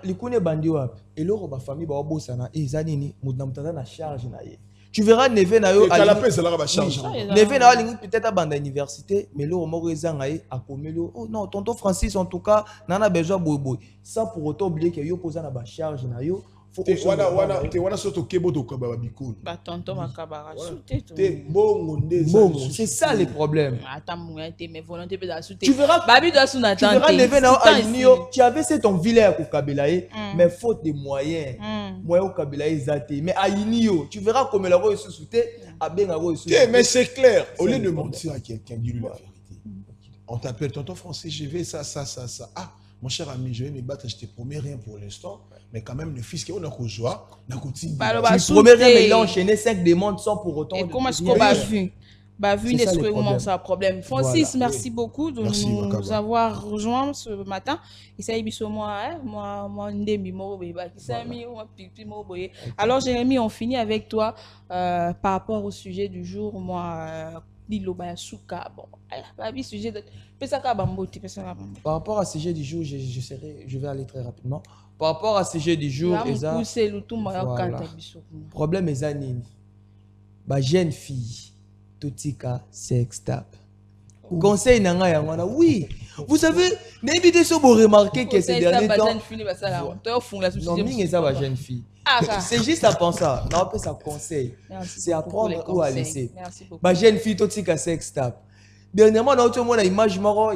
Likune bandi wapi eloko ba famille ba bossa na ezanini mudna mutata na charge na ye tu verras neve na yo kalapé ça la ba charge neve na yo peut-être à banda université mais lo moko ezanga ye akomelo oh non tonton Francis en tout cas nana besoin boy ça pour autant oublier que yo posa na ba charge na yo wana soto kebo to ba bikolo ba tonton makabara souté te bongo c'est ça le problème attends mais volonté peut souté tu verras babi doit sous tu verras lever na alinio tu avais c'est ton vilain ko kabelaye mais faute de moyens moyen ko kabelaye zaté mais alinio tu verras comme la ro souté abenga ro souté mais c'est clair au lieu de mentir à quelqu'un dis-lui la vérité on t'appelle tonton Français je vais ça ah mon cher ami, je vais me battre, je te promets rien pour l'instant, mais quand même, le fils qui est au joie, n'a qu'au-il. Tu promets rien, mais il a enchaîné 5 demandes sans pour autant. Et comment est-ce qu'on va vu? Bah, vu C'est ça, le comment problème. ça problème. Francis, Voilà. merci beaucoup de Merci, nous Makaba. avoir rejoints ce matin. Et ça, moi, Ndembi Morobe, Kisami, moi, Pipi Morobe. Alors, Jérémy, on finit avec toi par rapport au sujet du jour. Moi, Lilo Bayasuka. Bon, le sujet de. Par rapport à ce sujet du jour, je vais aller très rapidement. Par rapport à ce sujet du jour, voilà. Problème est zanini. Bah, jeune fille, totika sex tap. Conseil nanga yangwana, oui. Vous savez, n'évitez pas de remarquer que ces derniers temps. Non, ming est ça, jeune fille. C'est juste à penser. Non, on peut ça conseil. C'est à prendre ou à laisser. Bah, jeune fille, totika sex tap. Dernièrement, on a eu une image marrant.